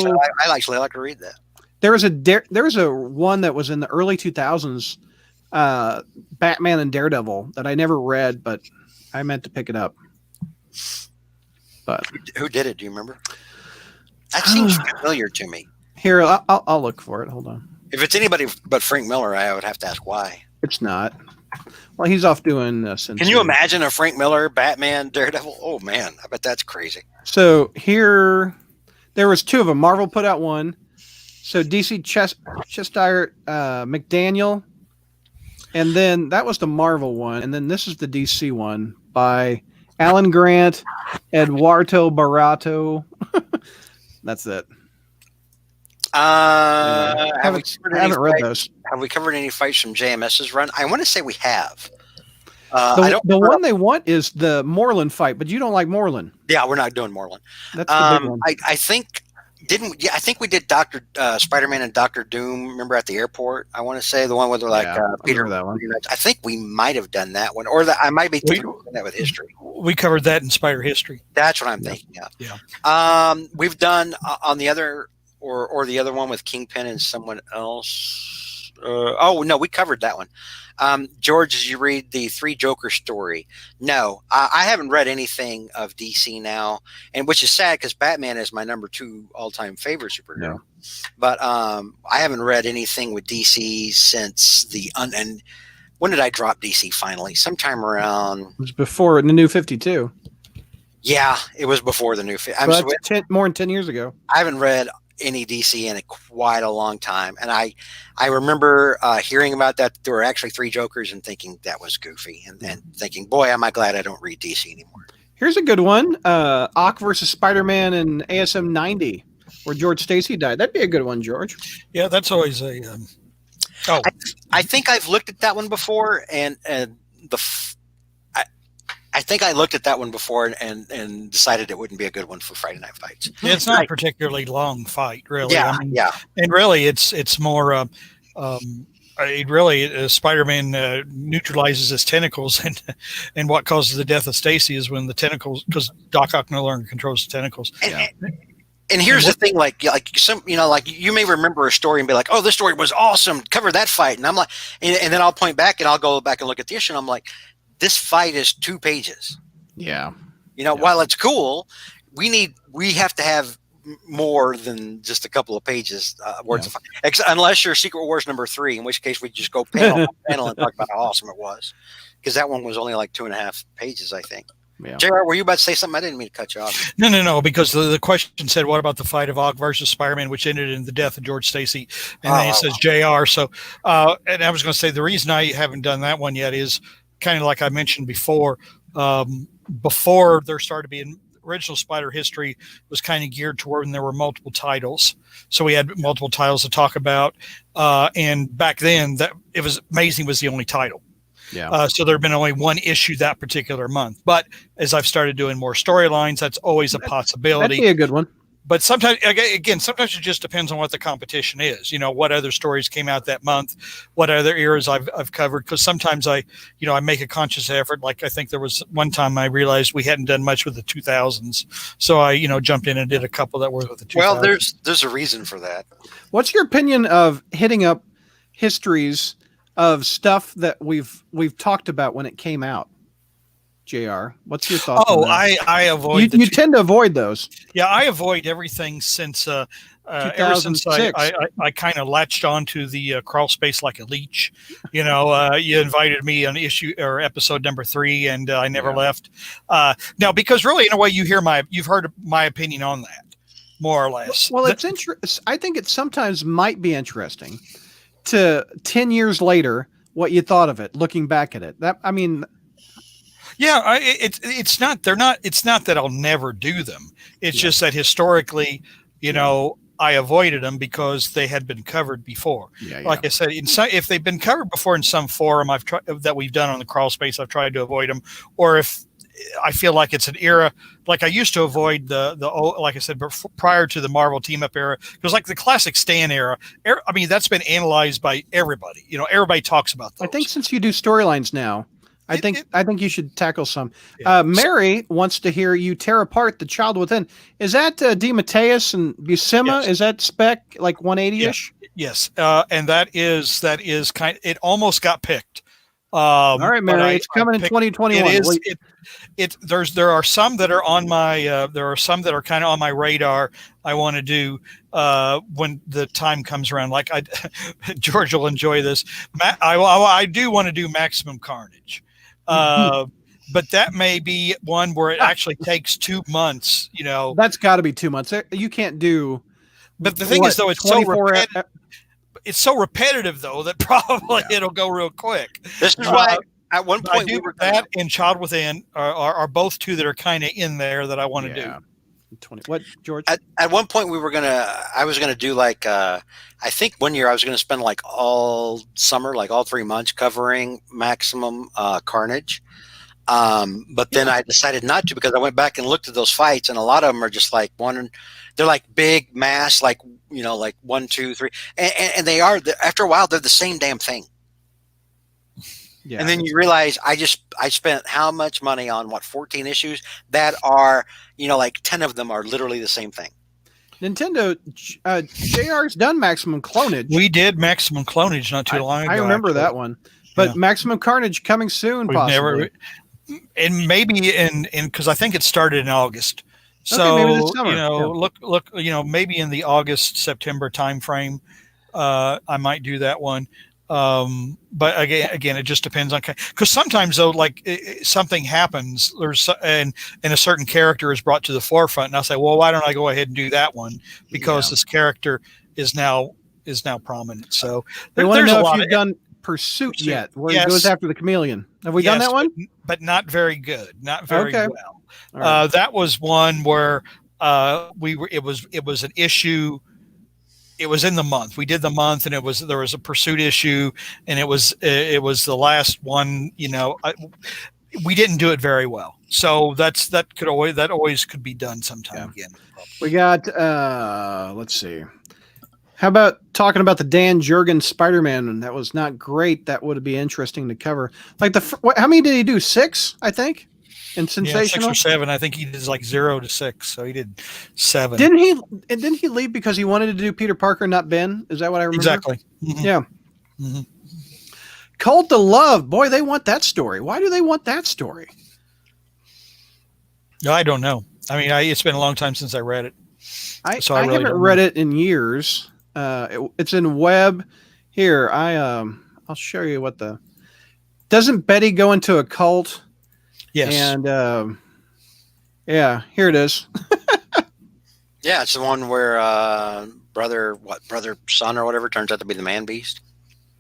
actually like to read that. There was a one that was in the early 2000s, Batman and Daredevil, that I never read, but I meant to pick it up. But who did it? Do you remember? That seems familiar to me. Here, I'll look for it. Hold on. If it's anybody but Frank Miller, I would have to ask why. It's not. Well, he's off doing. Can you imagine a Frank Miller Batman Daredevil? Oh man, I bet that's crazy. So here, there was two of them. Marvel put out one. So DC Cheshire McDaniel, and then that was the Marvel one, and then this is the DC one by Alan Grant, Eduardo Barato. That's it. I haven't read those. Have we covered any fights from JMS's run? I want to say we have. The one they want is the Moreland fight, but you don't like Moreland. Yeah, we're not doing Moreland. That's the big one. I think I think we did Dr. Spider-Man and Dr. Doom. Remember at the airport? I want to say the one with Peter. That one. I think we might have done that one, or I might be doing that with history. We covered that in Spider History. That's what I'm thinking of. Yeah. We've done on the other or the other one with Kingpin and someone else. No, we covered that one. George, did you read the 3 Joker story? No, I haven't read anything of DC now, and which is sad because Batman is my number 2 all-time favorite superhero. Yeah. But I haven't read anything with DC since and when did I drop DC finally? Sometime around. It was before the New 52. Yeah, it was before the New 52. More than 10 years ago. I haven't read any DC in quite a long time, and I remember hearing about that there were actually 3 Jokers and thinking that was goofy, and thinking, boy, am I glad I don't read DC anymore. Here's a good one: Ock versus Spider-Man in ASM 90, where George Stacy died. That'd be a good one, George. Yeah, that's always a. I think I've looked at that one before, and I think I looked at that one before and decided it wouldn't be a good one for Friday Night Fights. Yeah, it's not a particularly long fight, really. Yeah, yeah. And really, it's more. Spider-Man neutralizes his tentacles, and what causes the death of Stacy is when the tentacles, because Doc Ock no longer controls the tentacles. And here's the thing, like you may remember a story and be like, oh, this story was awesome, cover that fight, and I'm like, and then I'll point back and I'll go back and look at the issue, and I'm like, this fight is 2 pages. Yeah. While it's cool, we have to have more than just a couple of pages worth of fight. Unless you're Secret Wars number 3, in which case we just go panel by panel and talk about how awesome it was. Because that one was only like 2.5 pages, I think. Yeah. JR, were you about to say something? I didn't mean to cut you off. No, because the question said, what about the fight of Ock versus Spider-Man, which ended in the death of George Stacy? And then it says JR. So, and I was going to say, the reason I haven't done that one yet is kind of like I mentioned before, before there started being original Spider history was kind of geared toward when there were multiple titles. So we had multiple titles to talk about. And back then that it was Amazing was the only title. Yeah. So there had been only one issue that particular month. But as I've started doing more storylines, that's always a possibility. That'd be a good one. But sometimes it just depends on what the competition is. What other stories came out that month, what other eras I've covered. Because sometimes I make a conscious effort. Like I think there was one time I realized we hadn't done much with the 2000s, so I jumped in and did a couple that were with the 2000s. Well, there's a reason for that. What's your opinion of hitting up histories of stuff that we've talked about when it came out? JR, what's your thoughts? Oh, I avoid. You tend to avoid those. Yeah, I avoid everything since ever since I kind of latched onto the crawl space like a leech. You invited me on issue or episode number 3, and I never left. Now, because really, in a way, you've heard my opinion on that, more or less. Well, it's interesting. I think it sometimes might be interesting to 10 years later what you thought of it, looking back at it. Yeah, it's not that I'll never do them. It's just that historically, I avoided them because they had been covered before. Like I said, if they've been covered before in some forum that we've done on the crawl space, I've tried to avoid them. Or if I feel like it's an era. Like I used to avoid the like I said, prior to the Marvel team up era, because like the classic Stan era, I mean, that's been analyzed by everybody. Everybody talks about those. I think since you do storylines now, I think you should tackle some. Yeah. Mary wants to hear you tear apart The Child Within. Is that DeMatteis and Buscema? Yes. Is that spec like 180-ish? Yes. And that is kind of, it almost got picked. All right, Mary, it's coming in 2021. There are some that are on my there are some that are kind of on my radar. I want to do when the time comes around. Like George will enjoy this. I do want to do Maximum Carnage. But that may be one where it actually takes 2 months, That's got to be 2 months. You can't do. But the thing is, though, it's so repetitive, though, that probably it'll go real quick. This is why at one point that and Child Within are both two that are kind of in there that I want to do. 20. What, George? At one point I was gonna do like I think one year I was gonna spend like all summer, like all 3 months covering Maximum Carnage. But then I decided not to, because I went back and looked at those fights, and a lot of them are just like they're like big mass, like like 1, 2, 3, and they are, after a while they're the same damn thing. Yeah. And then you realize I spent how much money on 14 issues that are, like 10 of them are literally the same thing. Nintendo, JR's done Maximum Clonage. We did Maximum Clonage not too long ago. I remember that one. But Maximum Carnage coming soon, possibly. And maybe because I think it started in August. So, maybe this summer. Look, maybe in the August, September timeframe, I might do that one. But again, it just depends on, because sometimes though, like something happens, and a certain character is brought to the forefront, and I'll say, well, why don't I go ahead and do that one, because this character is now prominent. So there's a lot. You've done Pursuit yet, where he goes after the chameleon. Have we done that one? But not very good. Not very well. Right. That was one where it was an issue. It was in the month. We did the month, and there was a Pursuit issue, and it was the last one. We didn't do it very well. So that always could be done sometime again. Probably. We got let's see. How about talking about the Dan Jurgens Spider-Man? That was not great. That would be interesting to cover. Like how many did he do? 6, I think. In Sensational, 6 or 7. I think he did like 0 to 6, so he did 7. Didn't he leave because he wanted to do Peter Parker, not Ben? Is that what I remember? Exactly. Mm-hmm. Yeah. Mm-hmm. Cult of Love. Boy, they want that story. Why do they want that story? I don't know. I mean, it's been a long time since I read it. I haven't read it in years. It's in web. Here, I'll show you what doesn't Betty go into a cult? Yes. And here it is. Yeah, it's the one where brother son or whatever turns out to be the man beast.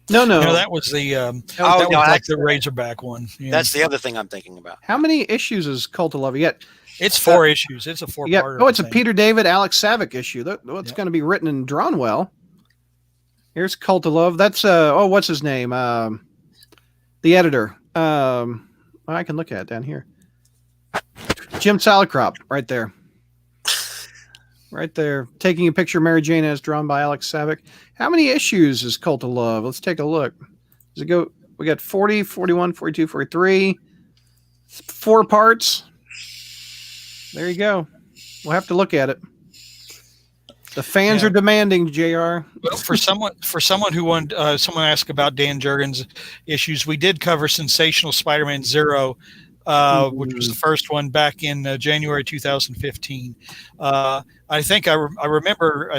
No, that was the the Razorback one. Yeah. That's the other thing I'm thinking about. How many issues is Cult of Love yet? It's 4 issues. It's a 4-parter. Oh, it's a Peter David, Alex Savick issue. That's going to be written and drawn well. Here's Cult of Love. That's what's his name? The editor. I can look at it down here. Jim Salicrop, right there. Right there. Taking a picture of Mary Jane as drawn by Alex Savick. How many issues is Cult of Love? Let's take a look. Does it go? We got 40, 41, 42, 43. 4 parts. There you go. We'll have to look at it. The fans are demanding, JR. Well, for someone who wanted, someone asked about Dan Jurgens issues. We did cover Sensational Spider-Man 0, which was the first one back in January 2015. I think I remember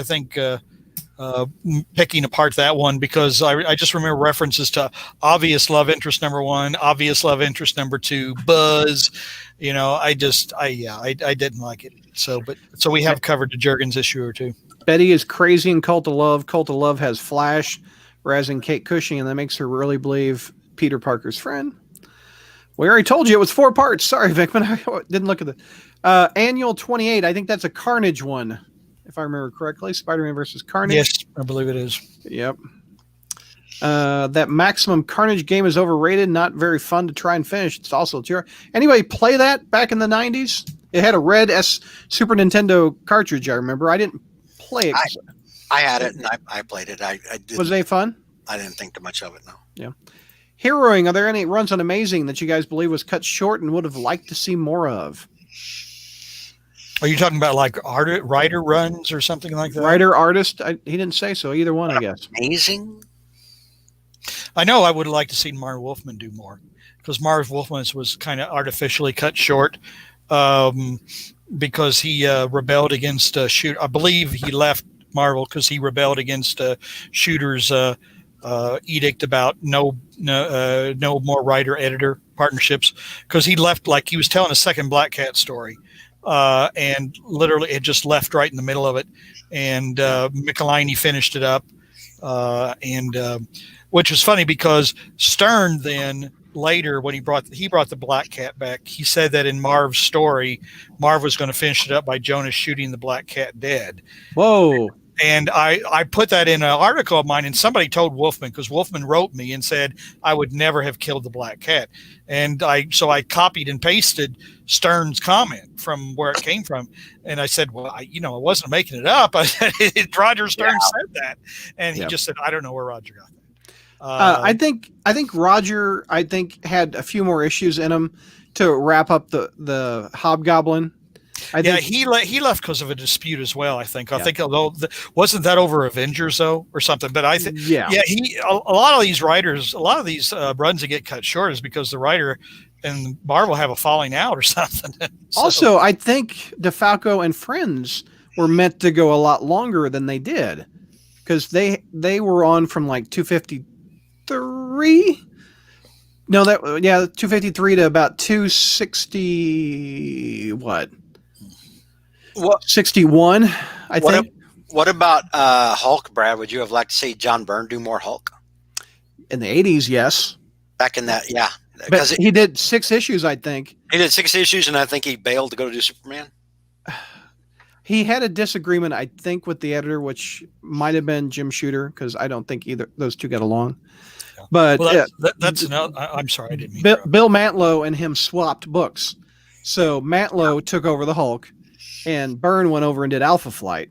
picking apart that one because I just remember references to obvious love interest number 1, obvious love interest number 2, Buzz. I didn't like it. So we have covered the Jurgens issue or 2. Betty is crazy in Cult of Love. Cult of Love has Flash, whereas in Kate Cushing, and that makes her really believe Peter Parker's friend. We already told you it was 4 parts. Sorry, Vickman. I didn't look at the Annual 28. I think that's a Carnage one, if I remember correctly. Spider-Man versus Carnage. Yes, I believe it is. Yep. That Maximum Carnage game is overrated, not very fun to try and finish. It's also anybody play that back in the 90s? It had a red Super Nintendo cartridge, I remember. I didn't play it. I had it and I played it. I did. Was they fun? I didn't think too much of it, no. Yeah. Heroing, are there any runs on Amazing that you guys believe was cut short and would have liked to see more of? Are you talking about like writer runs or something like that? Writer, artist? He didn't say so. Either one, I guess. Amazing? I know I would like to see Marv Wolfman do more, because Marv Wolfman's was kind of artificially cut short because he rebelled against Shooter. I believe he left Marvel because he rebelled against Shooter's edict about no more writer-editor partnerships, because he left, like he was telling a second Black Cat story. And literally it just left right in the middle of it. And Michelini finished it up. Which was funny because Stern then later, when he brought the Black Cat back, he said that in Marv's story, Marv was going to finish it up by Jonas shooting the Black Cat dead. Whoa. And I put that in an article of mine, and somebody told Wolfman, because Wolfman wrote me and said I would never have killed the Black Cat. And so I copied and pasted Stern's comment from where it came from. And I said, well, I wasn't making it up. Roger Stern said that. And he just said, I don't know where Roger got that. I think Roger, had a few more issues in him to wrap up the Hobgoblin. He left because of a dispute as well. I think although wasn't that over Avengers though or something. But I think a lot of these writers, a lot of these runs that get cut short is because the writer and Marvel have a falling out or something. Also, I think DeFalco and Friends were meant to go a lot longer than they did, because they were on from like 253. No, 253 to about 260. What 61? I think. What about Hulk, Brad? Would you have liked to see John Byrne do more Hulk in the 80s? Yes. Back in that, yeah. But he did 6 issues, I think. He did 6 issues, and I think he bailed to go do Superman. He had a disagreement, I think, with the editor, which might have been Jim Shooter, because I don't think either those two got along. But that's no. I'm sorry, I didn't mean. Bill Mantlo and him swapped books, so Mantlo took over the Hulk, and Byrne went over and did Alpha Flight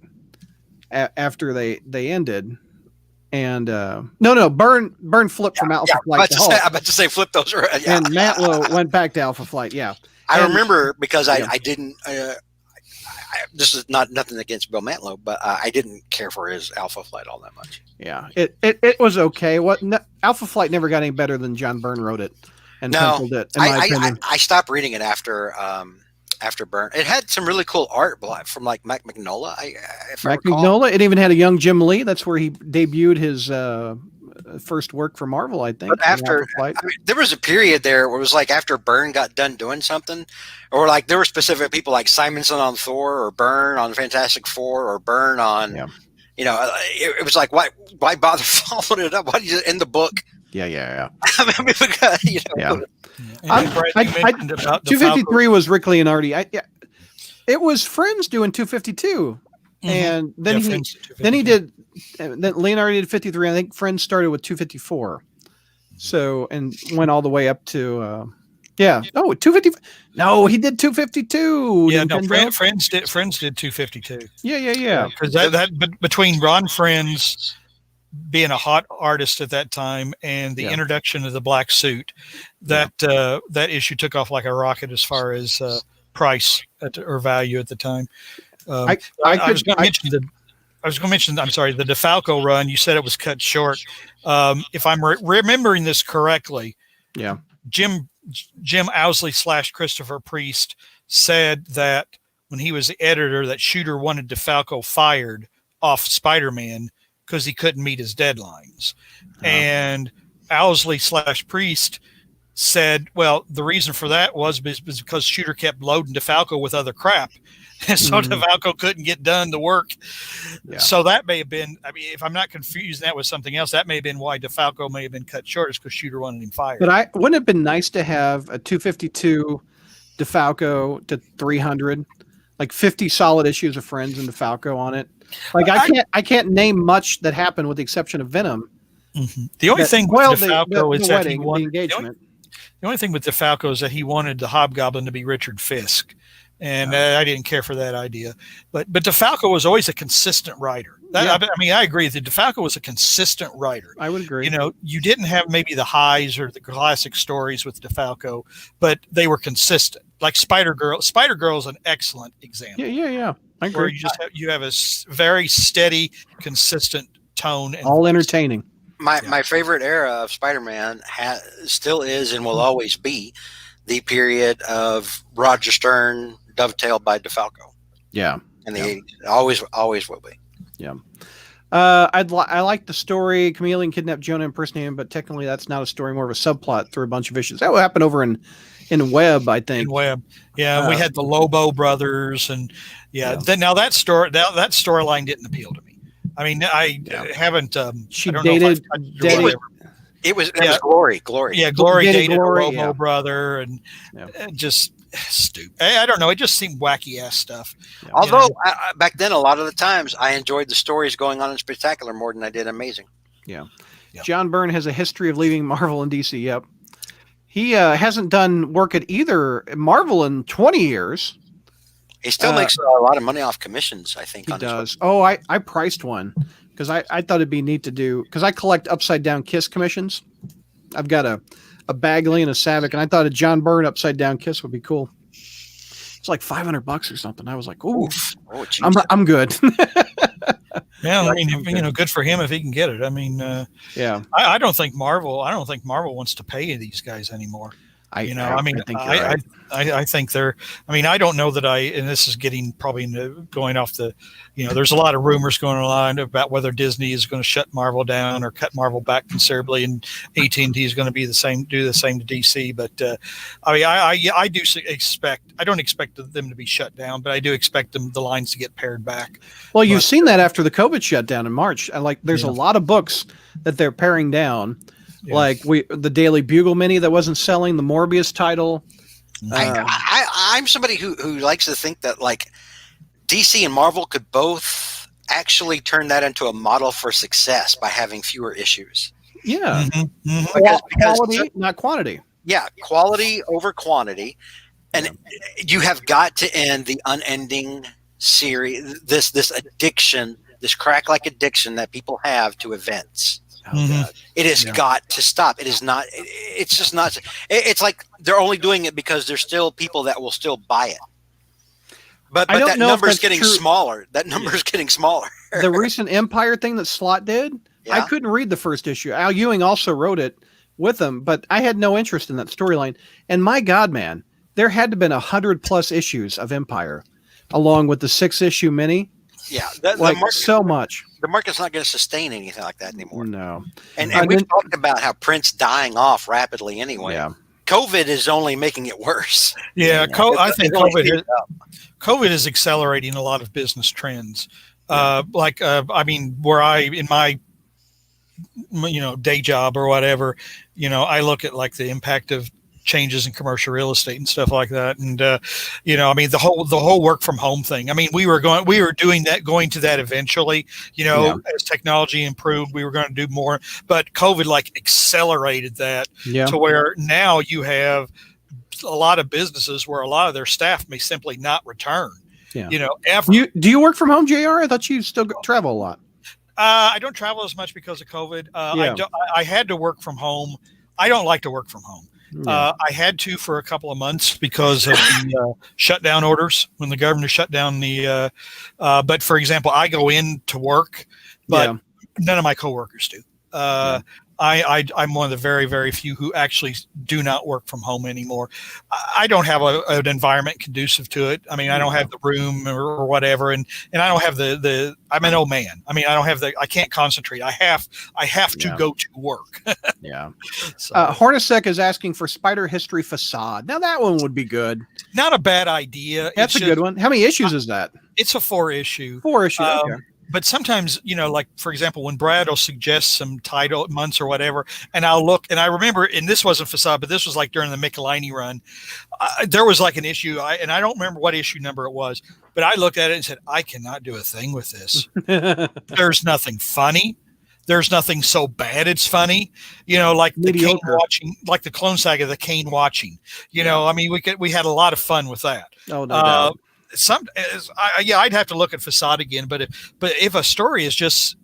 after they ended. And Byrne flipped from Alpha Flight to Hulk. I'm about to say flip those. Yeah. And Mantlo went back to Alpha Flight. Yeah, I remember because I didn't. This is nothing against Bill Mantlo, but I didn't care for his Alpha Flight all that much. Yeah, it was okay. Alpha Flight never got any better than John Byrne wrote it and penciled it. In my opinion, I stopped reading it after Byrne. It had some really cool art from like Mac Mignola. Mignola. It even had a young Jim Lee. That's where he debuted his first work for Marvel, I think. But there was a period there where it was like after Byrne got done doing something, or like there were specific people like Simonson on Thor, or Byrne on Fantastic Four, or Byrne on, it was like, why bother following it up? Why did you end the book? Yeah. I mean, because, 253 was Rick Leonardi. It was Friends doing 252, and then he did. Then Leonardi did 53. I think Friends started with 254, so and went all the way up to 250. No, he did 252. Yeah, no, Friends did 252. Yeah. Because that between Ron Friends being a hot artist at that time and the introduction of the black suit, that issue took off like a rocket as far as price or value at the time. I was going to mention. I'm sorry, the DeFalco run. You said it was cut short. If I'm remembering this correctly, Jim Owsley / Christopher Priest said that when he was the editor, that Shooter wanted DeFalco fired off Spider-Man because he couldn't meet his deadlines. And Owsley / Priest said, well, the reason for that was because Shooter kept loading DeFalco with other crap. And so DeFalco couldn't get done the work. Yeah. So that may have been, if I'm not confusing that with something else, that may have been why DeFalco may have been cut short, is because Shooter wanted him fired. But wouldn't it have been nice to have a 252 DeFalco to 300, like 50 solid issues of Friends and DeFalco on it. Like I can't name much that happened with the exception of Venom Mm-hmm. The only thing with DeFalco is that he wanted the engagement. The only thing with DeFalco is that he wanted the Hobgoblin to be Richard Fisk, and I didn't care for that idea. But DeFalco was always a consistent writer. I mean, I agree that DeFalco was a consistent writer. I would agree. You know, you didn't have maybe the highs or the classic stories with DeFalco, but they were consistent. Like Spider Girl. Spider Girl is an excellent example. Yeah. I agree. Where you have a very steady, consistent tone, and all entertaining. My favorite era of Spider-Man still is and will always be the period of Roger Stern, dovetailed by DeFalco. Yeah, in the 80s, always will be. Yeah, I like the story. Chameleon kidnapped Jonah, impersonating him, but technically that's not a story, more of a subplot through a bunch of issues. That would happen over in Web, I think. In Web, we had the Lobo brothers, and Then now that storyline didn't appeal to me. I mean, I haven't. She I don't dated. It was Glory. Yeah, Glory dated a Robo brother, and just stupid. I don't know. It just seemed wacky ass stuff. Yeah. Although back then, a lot of the times, I enjoyed the stories going on in Spectacular more than I did Amazing. Yeah. John Byrne has a history of leaving Marvel and DC. Yep. He hasn't done work at either Marvel in 20 years. He still makes a lot of money off commissions, I think. He does. Oh, I priced one because I thought it'd be neat to do, because I collect Upside Down Kiss commissions. I've got a Bagley and a Savick, and I thought a John Byrne Upside Down Kiss would be cool. It's like $500 or something. I was like, oof. I'm good. Yeah, I mean, good for him if he can get it. I mean, I don't think Marvel wants to pay these guys anymore. I think you're right. I think they're. I mean, I don't know that and this is getting probably going off the. There's a lot of rumors going on about whether Disney is going to shut Marvel down or cut Marvel back considerably, and AT&T is going to do the same to DC. But I mean, I do expect. I don't expect them to be shut down, but I do expect the lines to get pared back. Well, you've seen that after the COVID shutdown in March. There's a lot of books that they're paring down. Yeah. Like the Daily Bugle mini that wasn't selling, the Morbius title. I'm somebody who likes to think that like DC and Marvel could both actually turn that into a model for success by having fewer issues. Yeah, because quality, not quantity. Yeah, quality over quantity, and you have got to end the unending series. This addiction, this crack-like addiction that people have to events. It has got to stop. It is not. It's just not. It's like they're only doing it because there's still people that will still buy it. But that number is getting smaller. That number is getting smaller. The recent Empire thing that Slott did, I couldn't read the first issue. Al Ewing also wrote it with him, but I had no interest in that storyline. And my God, man, there had to have been 100+ issues of Empire, along with the 6-issue mini. Yeah, so much. The market's not going to sustain anything like that anymore. No. And we've talked about how print's dying off rapidly anyway. Yeah. COVID is only making it worse. Yeah, I think COVID is accelerating a lot of business trends. I mean, in my day job or whatever, I look at like the impact of changes in commercial real estate and stuff like that. And, I mean, the whole work from home thing. I mean, we were going to that eventually, as technology improved, we were going to do more, but COVID like accelerated that to where now you have a lot of businesses where a lot of their staff may simply not return. Yeah. Do you work from home, JR? I thought you still travel a lot. I don't travel as much because of COVID. I had to work from home. I don't like to work from home. I had to for a couple of months because of the shutdown orders when the governor shut down but for example, I go in to work, but none of my coworkers do. I'm one of the very, very few who actually do not work from home anymore. I don't have an environment conducive to it. I mean, I don't have the room or whatever, and I don't have I'm an old man. I mean, I can't concentrate. I have to go to work. So. Hornacek is asking for Spider History Facade. Now that one would be good. Not a bad idea. That's a good one. How many issues is that? It's a 4-issue. 4 issues. Okay. But sometimes, like, for example, when Brad will suggest some title months or whatever, and I'll look, and I remember, and this wasn't Facade, but this was like during the Michelini run, there was like an issue, and I don't remember what issue number it was, but I looked at it and said, I cannot do a thing with this. There's nothing funny. there's nothing so bad it's funny. Like the Kane watching, like the Clone Saga, the Kane watching. I mean, we had a lot of fun with that. Oh, no doubt. I'd have to look at Facade again, but if a story is just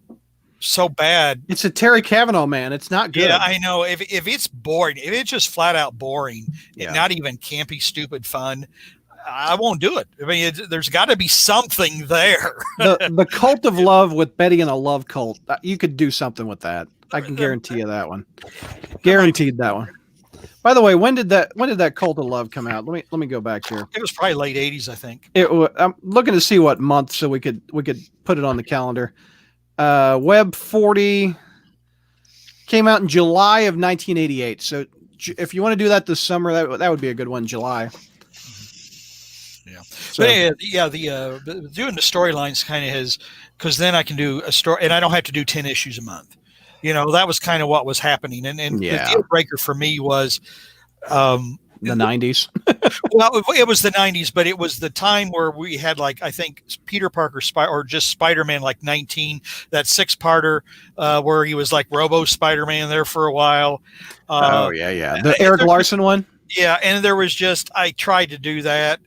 so bad, it's a Terry Cavanaugh, man. It's not good. Yeah, I know. If it's boring, if it's just flat out boring, and not even campy, stupid fun, I won't do it. I mean, there's got to be something there. the Cult of Love with Betty and a love cult. You could do something with that. I can guarantee you that one. Guaranteed that one. By the way, when did that Cult of Love come out? Let me go back here. It was probably late 80s, I think. I'm looking to see what month so we could put it on the calendar. Web 40 came out in July of 1988. So if you want to do that this summer, that would be a good one, July. Yeah. So, but doing the storylines kind of has, because then I can do a story and I don't have to do 10 issues a month. That was kind of what was happening. And the deal breaker for me was the 90s. Well, it was the 90s, but it was the time where we had, like, I think Peter Parker or just Spider-Man, like 19, that 6-parter where he was like Robo Spider-Man there for a while. The Eric Larson one. Yeah, and there was I tried to do that.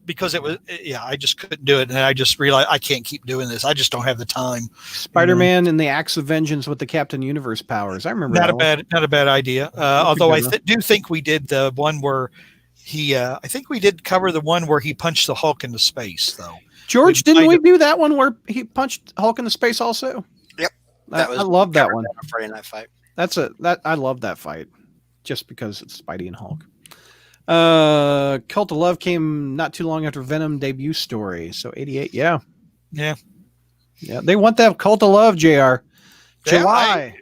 Because I just couldn't do it. And I just realized I can't keep doing this. I just don't have the time. Spider-Man and the Axe of Vengeance with the Captain Universe powers. I remember not a bad idea. Although I do think we did the one where I think we did cover the one where he punched the Hulk into space, though. George, didn't we do that one where he punched Hulk into space also? Yep. I love that one. Friday Night Fight. I love that fight just because it's Spidey and Hulk. Cult of Love came not too long after Venom debut story. So 88. Yeah. They want that Cult of Love, JR. July.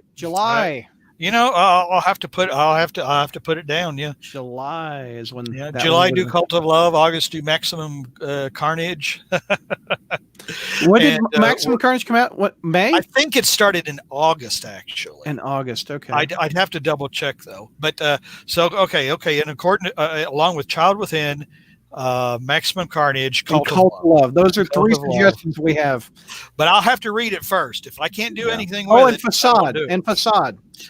I'll have to put it down. Yeah. July is when. Yeah. July do Cult of Love. August do Maximum Carnage. When did Maximum Carnage come out? What, May? I think it started in August, actually. In August, okay. I'd have to double check though. But okay. And according along with Child Within, Maximum Carnage, Cult of Love. Those are three suggestions we have. But I'll have to read it first. If I can't do anything with it. Facade.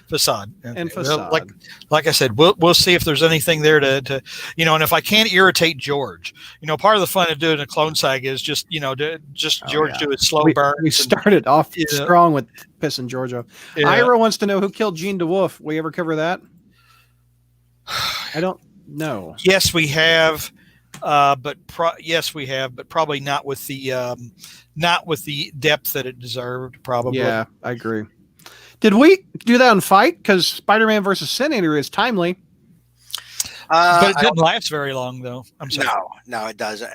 Facade. And Facade. Like I said, we'll see if there's anything there to and if I can't irritate George, part of the fun of doing a Clone Saga is just George do his slow burn. We started off strong with pissing George off. Yeah. Ira wants to know who killed Jean DeWolf. We ever cover that? I don't know. Yes, we have. Yes, we have, but probably not with the depth that it deserved. Probably. Yeah, I agree. Did we do that on Fight? Because Spider-Man versus Sin Eater is timely. But it didn't last very long, though. I'm sorry. No, it doesn't.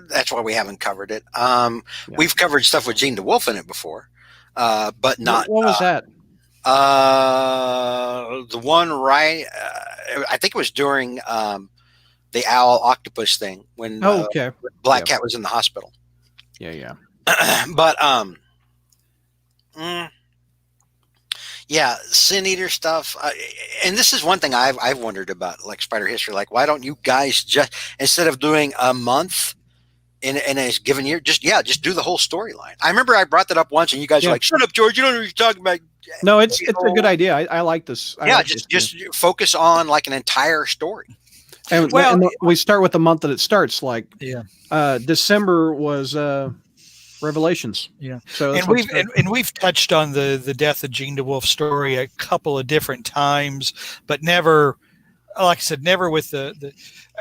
That's why we haven't covered it. We've covered stuff with Jean DeWolf in it before, but not. What was that? The one I think it was during the Owl Octopus thing when Black Cat was in the hospital. Yeah. But Sin Eater stuff, and this is one thing I've wondered about, like Spider history. Like, why don't you guys just, instead of doing a month in a given year, just do the whole storyline? I remember I brought that up once, and you guys were like, "Shut up, George! You don't know what you're talking about." No, it's a good idea. I like this. Just focus on like an entire story. And we start with the month that it starts. Like, December was Revelations. Yeah. So we've touched on the death of Jean DeWolf story a couple of different times, but never, like I said, never with the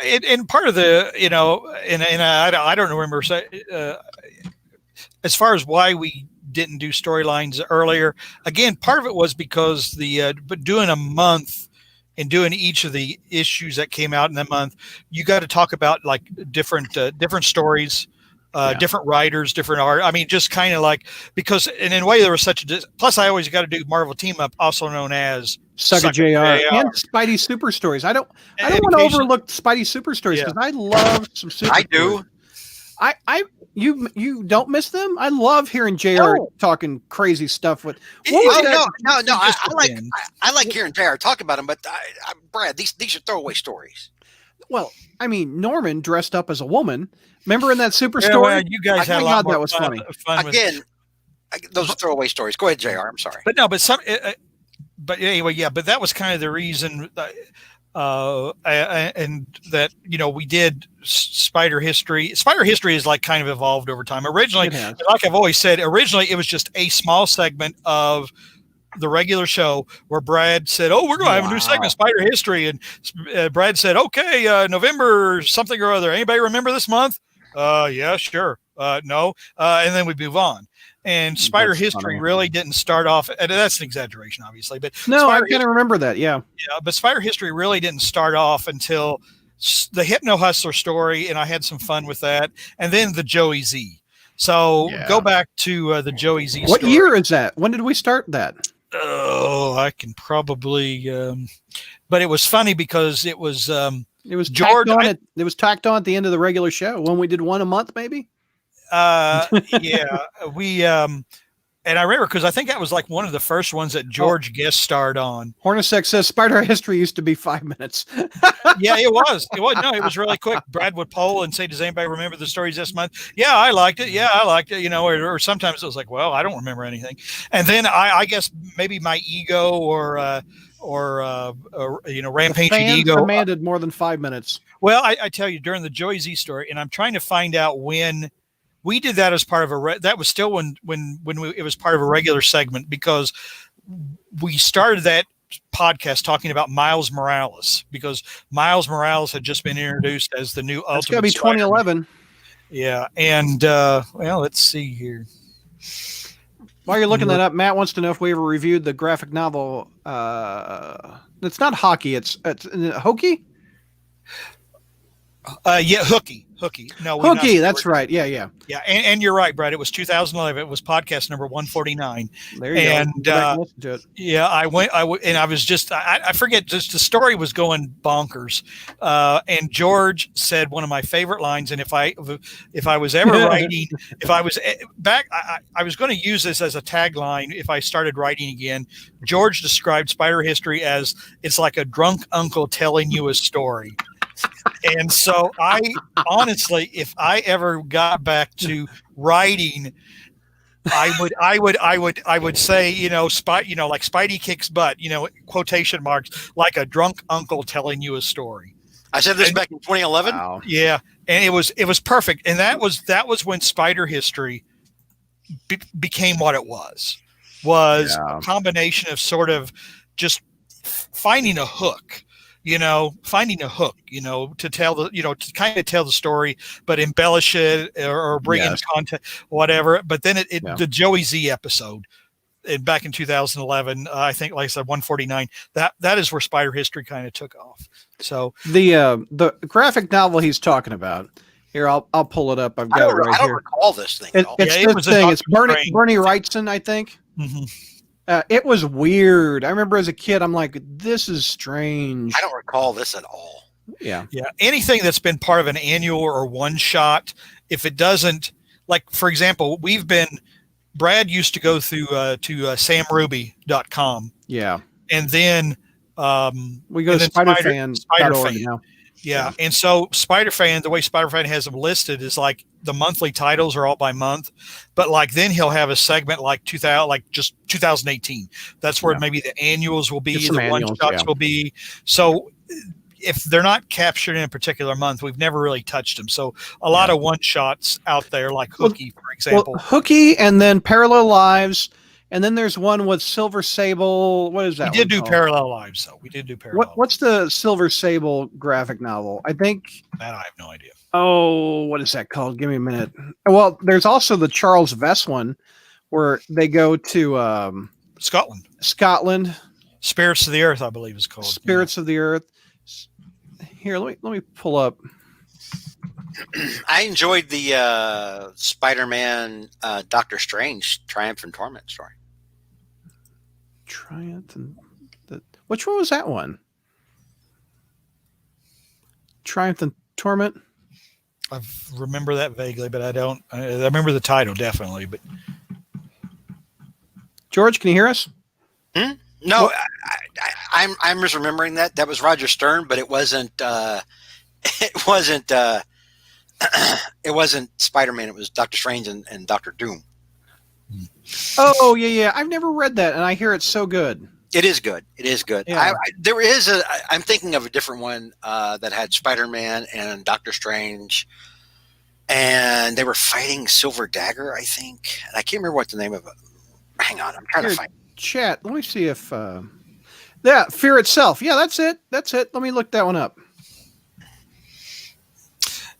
and part of the and I don't remember as far as why we didn't do storylines earlier. Again, part of it was because but doing a month. And doing each of the issues that came out in that month, you got to talk about like different stories, different writers, different art. I mean, just kind of like, because and in a way there was plus I always got to do Marvel Team Up, also known as Sucker JR and Spidey Super Stories. I don't want to overlook Spidey Super Stories because I love some Super Stories. I do. You don't miss them? I love hearing JR talking crazy stuff with. No. I like hearing JR talk about them, but Brad, these are throwaway stories. Well, I mean, Norman dressed up as a woman. Remember in that Super Story? You guys had a lot more that was funny. those are throwaway stories. Go ahead, JR. I'm sorry. But no, but anyway, yeah. But that was kind of the reason, and that we did Spider History. Spider History is like kind of evolved over time. Originally, like I've always said, it was just a small segment of the regular show where Brad said, "Oh, we're going to have a new segment, Spider History," and Brad said, "Okay, November something or other. Anybody remember this month? Yeah, sure. No, and then we move on." And Spider History really didn't start off. And that's an exaggeration, obviously, but no, I kind of remember that. Yeah, but Spider History really didn't start off until the Hypno Hustler story, and I had some fun with that, and then the Joey Z. So go back to the Joey Z. What year is that? When did we start that? Oh, I can probably, but it was funny because it was George. It was tacked on at the end of the regular show when we did one a month, maybe. Yeah, we and I remember because I think that was like one of the first ones that George guest starred on. Hornacek says Spider History used to be 5 minutes. Yeah, it was. No, it was really quick. Brad would poll and say, "Does anybody remember the stories this month?" Yeah, I liked it. Yeah, I liked it. Or sometimes it was like, "Well, I don't remember anything." And then I guess maybe my ego or rampaging ego demanded more than 5 minutes. Well, I tell you, during the Joey Z story, and I'm trying to find out when we did that as part of that was still when it was part of a regular segment, because we started that podcast talking about Miles Morales, because Miles Morales had just been introduced as the new Ultimate. It's got to be 2011. Yeah, and well, let's see here. While you're looking that up, Matt wants to know if we ever reviewed the graphic novel. It's not hockey. It's hokey. Yeah, Hooky. No, Hooky. That's right. Yeah. And you're right, Brad. It was 2011. It was podcast number 149. There you go. Yeah, I forget. Just the story was going bonkers. And George said one of my favorite lines. And if I was ever writing, if I was back, I was going to use this as a tagline if I started writing again. George described Spider History as it's like a drunk uncle telling you a story. And so I honestly, if I ever got back to writing, I would say, like Spidey kicks butt, quotation marks, like a drunk uncle telling you a story. I said this back in 2011. Wow. Yeah. And it was perfect. And that was when Spider History became what it was a combination of sort of just finding a hook. To tell to kind of tell the story, but embellish it or bring in content, whatever. But then the Joey Z episode back in 2011, I think, like I said, 149, that is where Spider History kind of took off. So the graphic novel he's talking about here, I'll pull it up. I've got it right here. I don't recall this thing. It's Bernie Wrightson, I think. Mm-hmm. It was weird. I remember as a kid, I'm like, this is strange. I don't recall this at all. Yeah. Anything that's been part of an annual or one shot, if it doesn't, like, for example, Brad used to go through to samruby.com. Yeah. And then we go to SpiderFan now. Yeah. And so SpiderFan, the way SpiderFan has them listed is like the monthly titles are all by month, but like then he'll have a segment like 2018. That's where maybe the annuals will be, the one shots will be. So if they're not captured in a particular month, we've never really touched them. So a lot of one shots out there, like Hooky, for example. Hooky, and then Parallel Lives. And then there's one with Silver Sable. What is that? We did do Parallel Lives, though. We did do Parallel. What's the Silver Sable graphic novel? I think that I have no idea. Oh, what is that called? Give me a minute. Well, there's also the Charles Vess one, where they go to Scotland. Spirits of the Earth, I believe, is called. Spirits of the Earth. Here, let me pull up. I enjoyed the Spider-Man Doctor Strange Triumph and Torment story. Which one was that one? Triumph and Torment? I remember that vaguely, but I don't. I remember the title definitely. But George, can you hear us? No, I'm just remembering that was Roger Stern, but it wasn't. It wasn't Spider-Man. It was Doctor Strange and Doctor Doom. Oh yeah. I've never read that, and I hear it's so good. It is good. It is good. Yeah. I'm thinking of a different one that had Spider-Man and Doctor Strange, and they were fighting Silver Dagger, I think. And I can't remember what the name of it. Hang on, I'm trying to find chat. Let me see if Fear Itself. Yeah, that's it. Let me look that one up.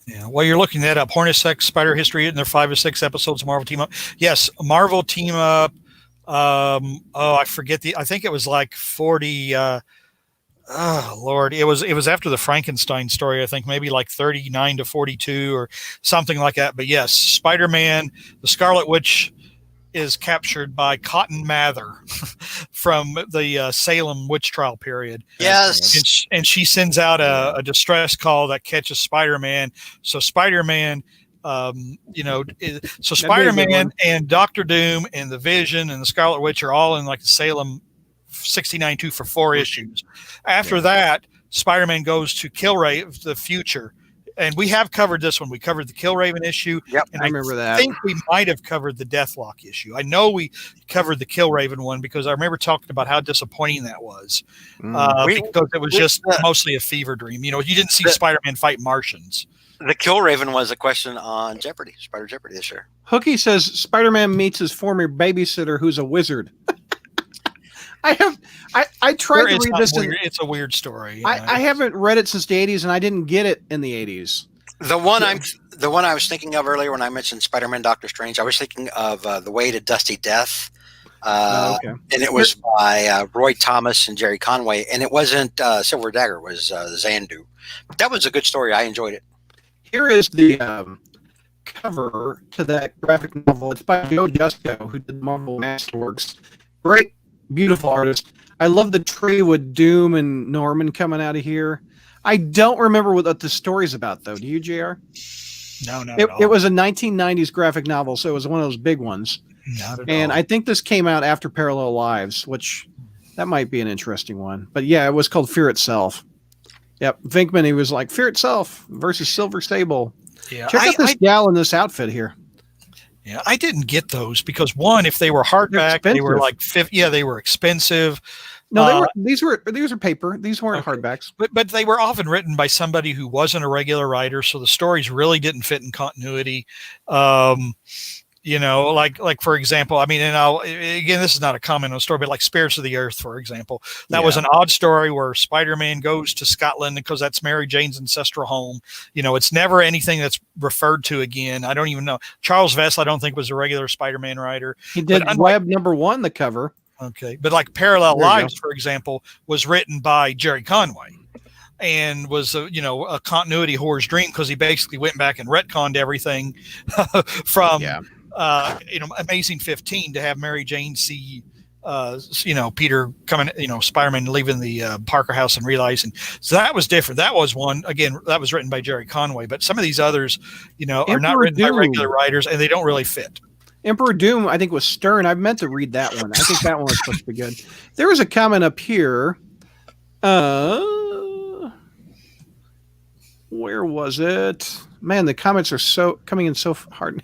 Yeah, while you're looking that up, Hornacek, Spider History, and their 5 or 6 episodes of Marvel Team Up. Yes, Marvel Team Up. I forget I think it was like 40. Oh Lord, it was after the Frankenstein story. I think maybe like 39 to 42 or something like that. But yes, Spider-Man, the Scarlet Witch is captured by Cotton Mather from the Salem witch trial period. Yes. And she sends out a distress call that catches Spider-Man. So Spider-Man, Spider-Man and Doctor Doom and the Vision and the Scarlet Witch are all in like the Salem 69-2 for 4 issues. After that, Spider-Man goes to Killraven, the future. And we have covered this one. We covered the Killraven issue. Yep, and I remember that. I think we might have covered the Deathlock issue. I know we covered the Killraven one because I remember talking about how disappointing that was. Because it was just mostly a fever dream. You didn't see Spider-Man fight Martians. The Killraven was a question on Jeopardy, Spider Jeopardy this year. Hookie says Spider-Man meets his former babysitter who's a wizard. I tried to read this. It's a weird story. I haven't read it since the 80s, and I didn't get it in the 80s. The one I was thinking of earlier when I mentioned Spider-Man, Doctor Strange, I was thinking of The Way to Dusty Death. And it was by Roy Thomas and Jerry Conway, and it wasn't Silver Dagger, it was Xandu. But that was a good story. I enjoyed it. Here is the cover to that graphic novel. It's by Joe Jusko, who did Marvel Masterworks. Great, beautiful artist. I love the tree with Doom and Norman coming out of here. I don't remember what the story's about, though. Do you, JR? No. It was a 1990s graphic novel, so it was one of those big ones. Not at and all. I think this came out after Parallel Lives, which that might be an interesting one. But yeah, it was called Fear Itself. Yep, Venkman, he was like, Fear Itself versus Silver Sable. Yeah, Check out this gal in this outfit here. Yeah, I didn't get those because one, if they were hardback, they were like they were expensive. No, these were paper. These weren't hardbacks. But they were often written by somebody who wasn't a regular writer, so the stories really didn't fit in continuity. Like for example, I mean, and again, this is not a comment on a story, but like Spirits of the Earth, for example, that was an odd story where Spider-Man goes to Scotland because that's Mary Jane's ancestral home. It's never anything that's referred to again. I don't even know. Charles Vess, I don't think was a regular Spider-Man writer. He did Web #1, the cover. Okay. But like Parallel Lives, for example, was written by Jerry Conway and was a continuity horror's dream because he basically went back and retconned everything from Amazing 15 to have Mary Jane see Peter coming, Spider-Man leaving the Parker house and realizing. So that was different. That was one, again, that was written by Jerry Conway, but some of these others, are not written by regular writers and they don't really fit. Emperor Doom, I think, was Stern. I meant to read that one. I think that one was supposed to be good. There was a comment up here. Where was it? Man, the comments are coming in so hard.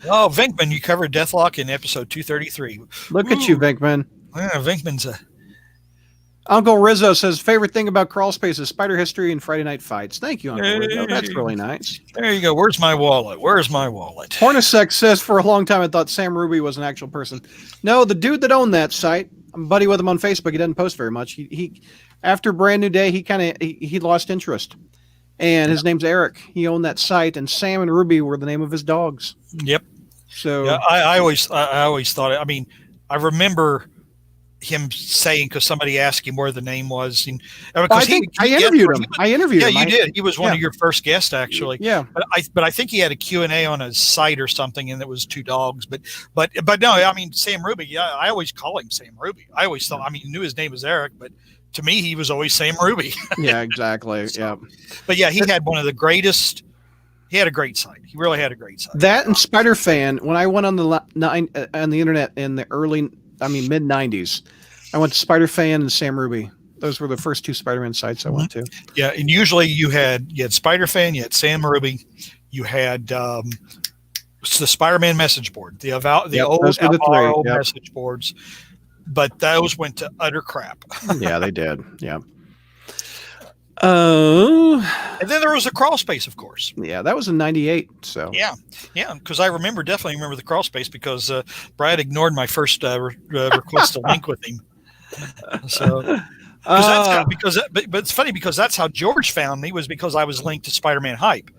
Oh, Venkman, you covered Deathlock in episode 233. Look at you, Venkman. Yeah, Venkman's Uncle Rizzo says, favorite thing about Crawl Space is Spider History and Friday Night Fights. Thank you, Uncle Rizzo. That's really nice. There you go. Where's my wallet? Hornacek says, for a long time, I thought Sam Ruby was an actual person. No, the dude that owned that site, I'm a buddy with him on Facebook. He doesn't post very much. He after Brand New Day, he lost interest. And his name's Eric. He owned that site, and Sam and Ruby were the name of his dogs. Yep. So yeah, I always thought it. I mean, I remember him saying, because somebody asked him where the name was. I interviewed him. Yeah, you did. He was one of your first guests, actually. Yeah. But I think he had a Q&A on his site or something, and it was 2 dogs. But no, I mean, Sam Ruby. Yeah, I always call him Sam Ruby. I always thought. I mean, knew his name was Eric, but to me, he was always Sam Ruby. Yeah, exactly. Yeah. But yeah, he had one of the greatest. He had a great site. He really had a great site. That and Spider Fan. When I went on the internet in the mid 90s, I went to Spider Fan and Sam Ruby. Those were the first 2 Spider-Man sites I went to. Yeah, and usually you had Spider Fan, you had Sam Ruby, you had It's the Spider-Man message board, the old Alvaro message boards, but those went to utter crap. Yeah, they did. Yeah. And then there was the crawl space, of course. Yeah, that was in '98. So yeah, because I definitely remember the crawl space because Brad ignored my first request to link with him. So. But it's funny because that's how George found me, was because I was linked to Spider-Man Hype.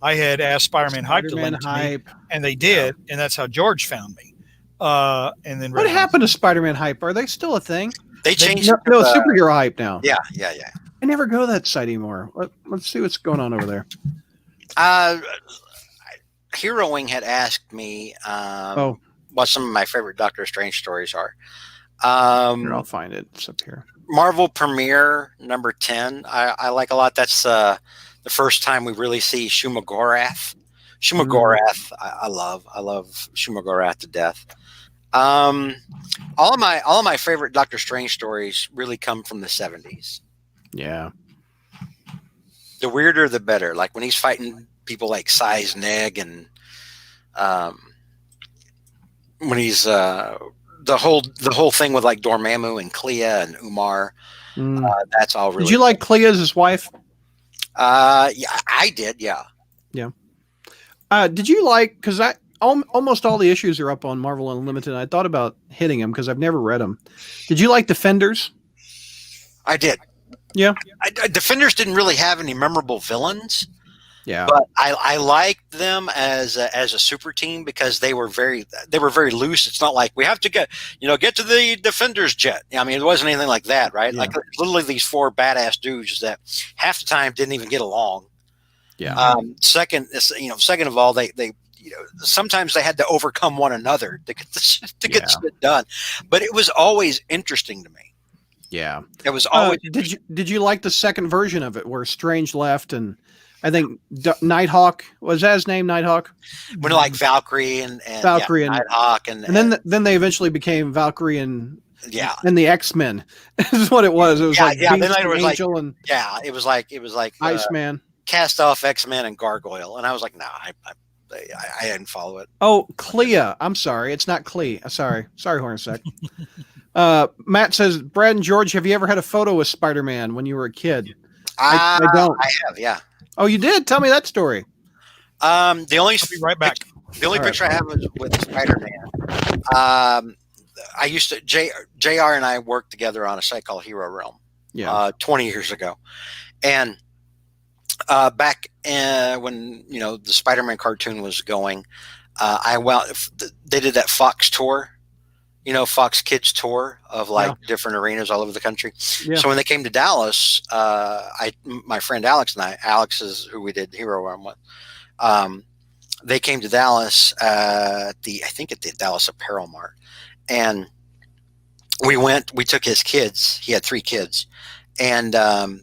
I had asked Spider-Man Hype to link to me, and they did, and that's how George found me. And then what happened to Spider-Man Hype? Are they still a thing? They changed. No, Superhero Hype now. Yeah. I never go to that site anymore. Let's see what's going on over there. Hero Wing had asked me what some of my favorite Doctor Strange stories are. Here, I'll find it. It's up here. Marvel Premiere number 10. I like a lot. That's the first time we really see Shuma Gorath. Shuma Gorath, I love Shuma Gorath to death. All of my favorite Doctor Strange stories really come from the 70s. Yeah. The weirder, the better. Like when he's fighting people like Size Neg, and when he's the whole thing with like Dormammu and Clea and Umar. That's all really. Did you like Clea as his wife? Yeah, I did. Yeah. Did you like, because almost all the issues are up on Marvel Unlimited. I thought about hitting them because I've never read them. Did you like Defenders? I did. Yeah. Defenders didn't really have any memorable villains. Yeah. But I liked them as a super team because they were very loose. It's not like we have to get to the Defenders jet. I mean, it wasn't anything like that, right? Yeah. Like literally these four badass dudes that half the time didn't even get along. Yeah. Second of all, they sometimes they had to overcome one another to get shit done. But it was always interesting to me. Yeah. It was always. Did you like the second version of it where Strange left and I think Nighthawk, was that his name? Nighthawk? When like Valkyrie and Nighthawk and then they eventually became Valkyrie and and the X-Men. This is what it was. It was like Then later it was Angel and it was like Iceman, Cast Off, X-Men, and Gargoyle, and I was like, nah, I didn't follow it. Oh, Clea. I'm sorry, it's not Clea. Sorry, Hornacek. Matt says, Brad and George, have you ever had a photo with Spider-Man when you were a kid? I don't. I have, yeah. Oh, you did? Tell me that story. I'll be right back. The only picture I have is with Spider-Man. I used to JR and I worked together on a site called Hero Realm. 20 years ago, and back when the Spider-Man cartoon was going, they did that Fox tour. Fox Kids tour of different arenas all over the country. Yeah. So when they came to Dallas, my friend Alex and Alex is who we did Hero Realm with. They came to Dallas at the Dallas Apparel Mart, and we took his kids. He had 3 kids, and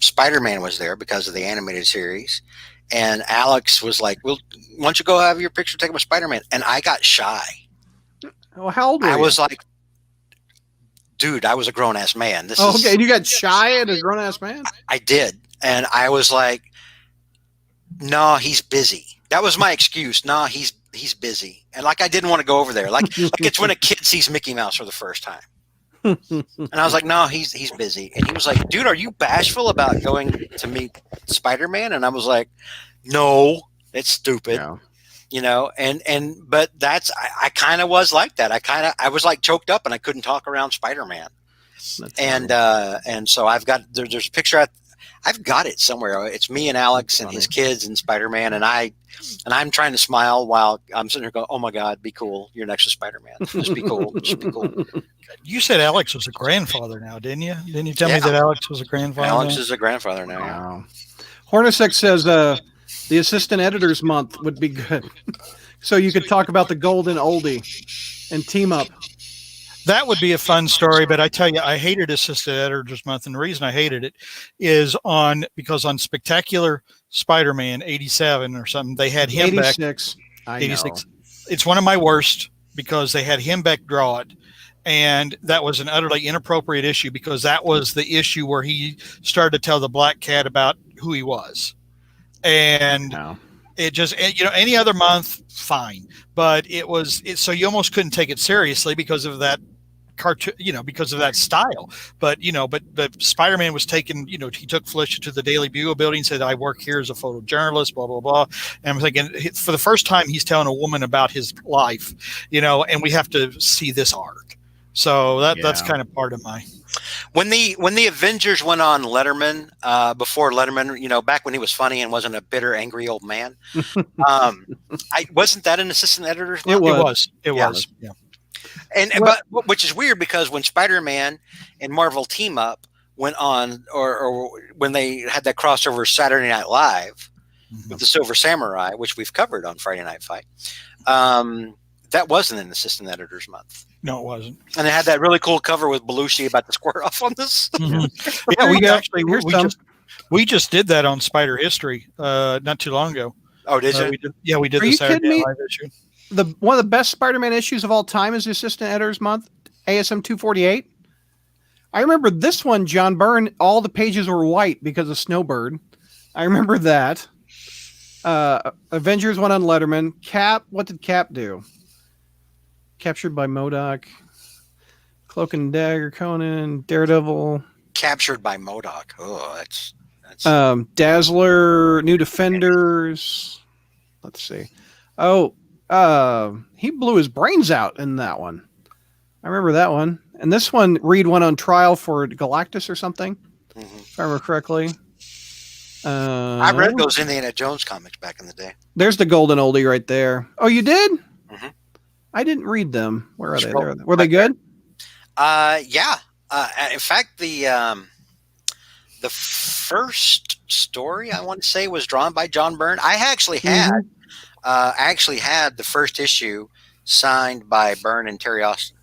Spider-Man was there because of the animated series. And Alex was like, "Well, why don't you go have your picture taken with Spider-Man?" And I got shy. Well, how old were you? I was like, dude, I was a grown-ass man. Okay, and you got shy at a grown-ass man? I did. And I was like, no, he's busy. That was my excuse. No, he's busy. And I didn't want to go over there. Like it's when a kid sees Mickey Mouse for the first time. And I was like, no, he's busy. And he was like, dude, are you bashful about going to meet Spider-Man? And I was like, no, it's stupid. Yeah. But I kind of was like that. I was like choked up and I couldn't talk around Spider-Man. And so there's a picture. I've got it somewhere. It's me and Alex and his kids and Spider-Man. And I'm trying to smile while I'm sitting here going, oh my God, be cool. You're next to Spider-Man. Just be cool. Just be cool. You said Alex was a grandfather now, didn't you? Didn't you tell me that Alex was a grandfather? Alex is a grandfather now. Wow. Hornacek says, the assistant editors month would be good. So you could talk about the golden oldie and team up. That would be a fun story, but I tell you, I hated Assistant Editors Month, and the reason I hated it is because on Spectacular Spider-Man 87 or something, they had him 86. Back. 86. It's one of my worst because they had him back draw it, and that was an utterly inappropriate issue because that was the issue where he started to tell the Black Cat about who he was. And It just, any other month, fine. But so you almost couldn't take it seriously because of that cartoon, because of that style. But Spider-Man was taken, he took Felicia to the Daily Bugle building, said, I work here as a photojournalist, blah, blah, blah. And I'm thinking, for the first time, he's telling a woman about his life, and we have to see this arc. So that's kind of part of my... When the Avengers went on Letterman, before Letterman, back when he was funny and wasn't a bitter, angry old man, wasn't that an assistant editor's? It was. Yeah. But which is weird because when Spider-Man and Marvel Team Up went on, or when they had that crossover Saturday Night Live with the Silver Samurai, which we've covered on Friday Night Fight, that wasn't an assistant editor's month. No, it wasn't. And it had that really cool cover with Belushi about to square off on this. Yeah, we just did that on Spider History not too long ago. Oh, did you? We did the Saturday Night Live issue. One of the best Spider-Man issues of all time is the Assistant Editor's Month, ASM 248. I remember this one, John Byrne, all the pages were white because of Snowbird. I remember that. Avengers went on Letterman. Cap, what did Cap do? Captured by MODOK. Cloak and Dagger, Conan, Daredevil. Captured by MODOK. Oh, that's Dazzler, New Defenders. Let's see. Oh, he blew his brains out in that one. I remember that one. And this one, Reed went on trial for Galactus or something, if I remember correctly. I read those Indiana Jones comics back in the day. There's the golden oldie right there. Oh, you did? Mm-hmm. I didn't read them. Where are they? Were they good? Yeah. In fact, the first story I want to say was drawn by John Byrne. I actually had the first issue signed by Byrne and Terry Austin.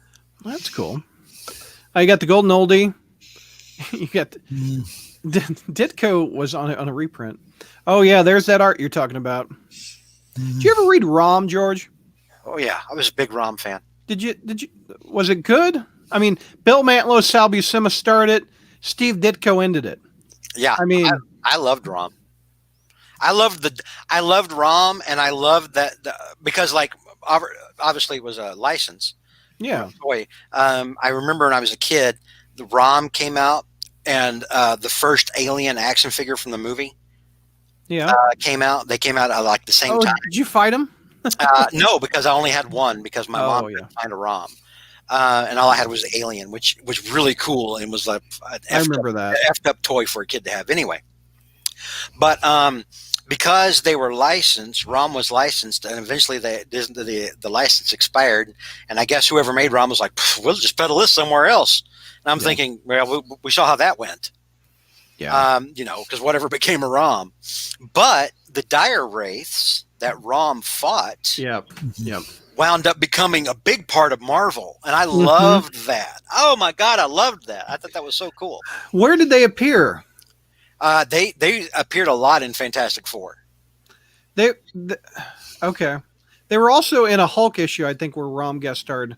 That's cool. You got the golden oldie. You got Ditko was on a reprint. Oh yeah, there's that art you're talking about. Did you ever read Rom, George? Oh yeah, I was a big Rom fan. Did you? Was it good? I mean, Bill Mantlo, Sal Buscema started. Steve Ditko ended it. Yeah, I mean, I loved Rom. I loved Rom, and I loved that because, like, obviously it was a license. Yeah. Boy, I remember when I was a kid, the Rom came out, and the first Alien action figure from the movie, came out. They came out at like the same time. Did you fight him? No, because I only had one because my mom couldn't find a Rom. And all I had was the Alien, which was really cool and was like an effed up toy for a kid to have anyway. But because they were licensed, Rom was licensed, and eventually the license expired. And I guess whoever made Rom was like, we'll just peddle this somewhere else. And I'm thinking, well, we saw how that went. Yeah. Because whatever became a Rom. But the Dire Wraiths that Rom fought. Yep. Wound up becoming a big part of Marvel, and I loved that. Oh my God, I loved that. I thought that was so cool. Where did they appear? They appeared a lot in Fantastic Four. Okay. They were also in a Hulk issue, I think, where Rom guest starred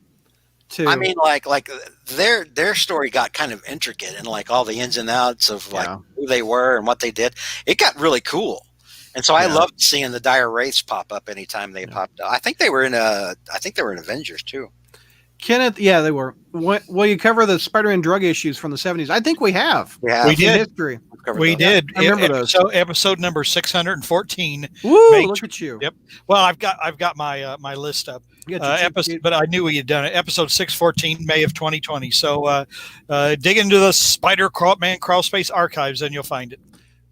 too. I mean, like their story got kind of intricate and like all the ins and outs of who they were and what they did. It got really cool. And so I loved seeing the Dire Wraiths pop up anytime they popped up. I think they were in Avengers too. Kenneth, they were. Will you cover the Spider-Man drug issues from the 70s? I think we have. We did. History. We did. I remember those. Episode number 614. Woo! Look at you. Yep. Well, I've got my list up. But I knew we had done it. Episode 614, May of 2020. So dig into the Spider-Man Crawl Space archives, and you'll find it.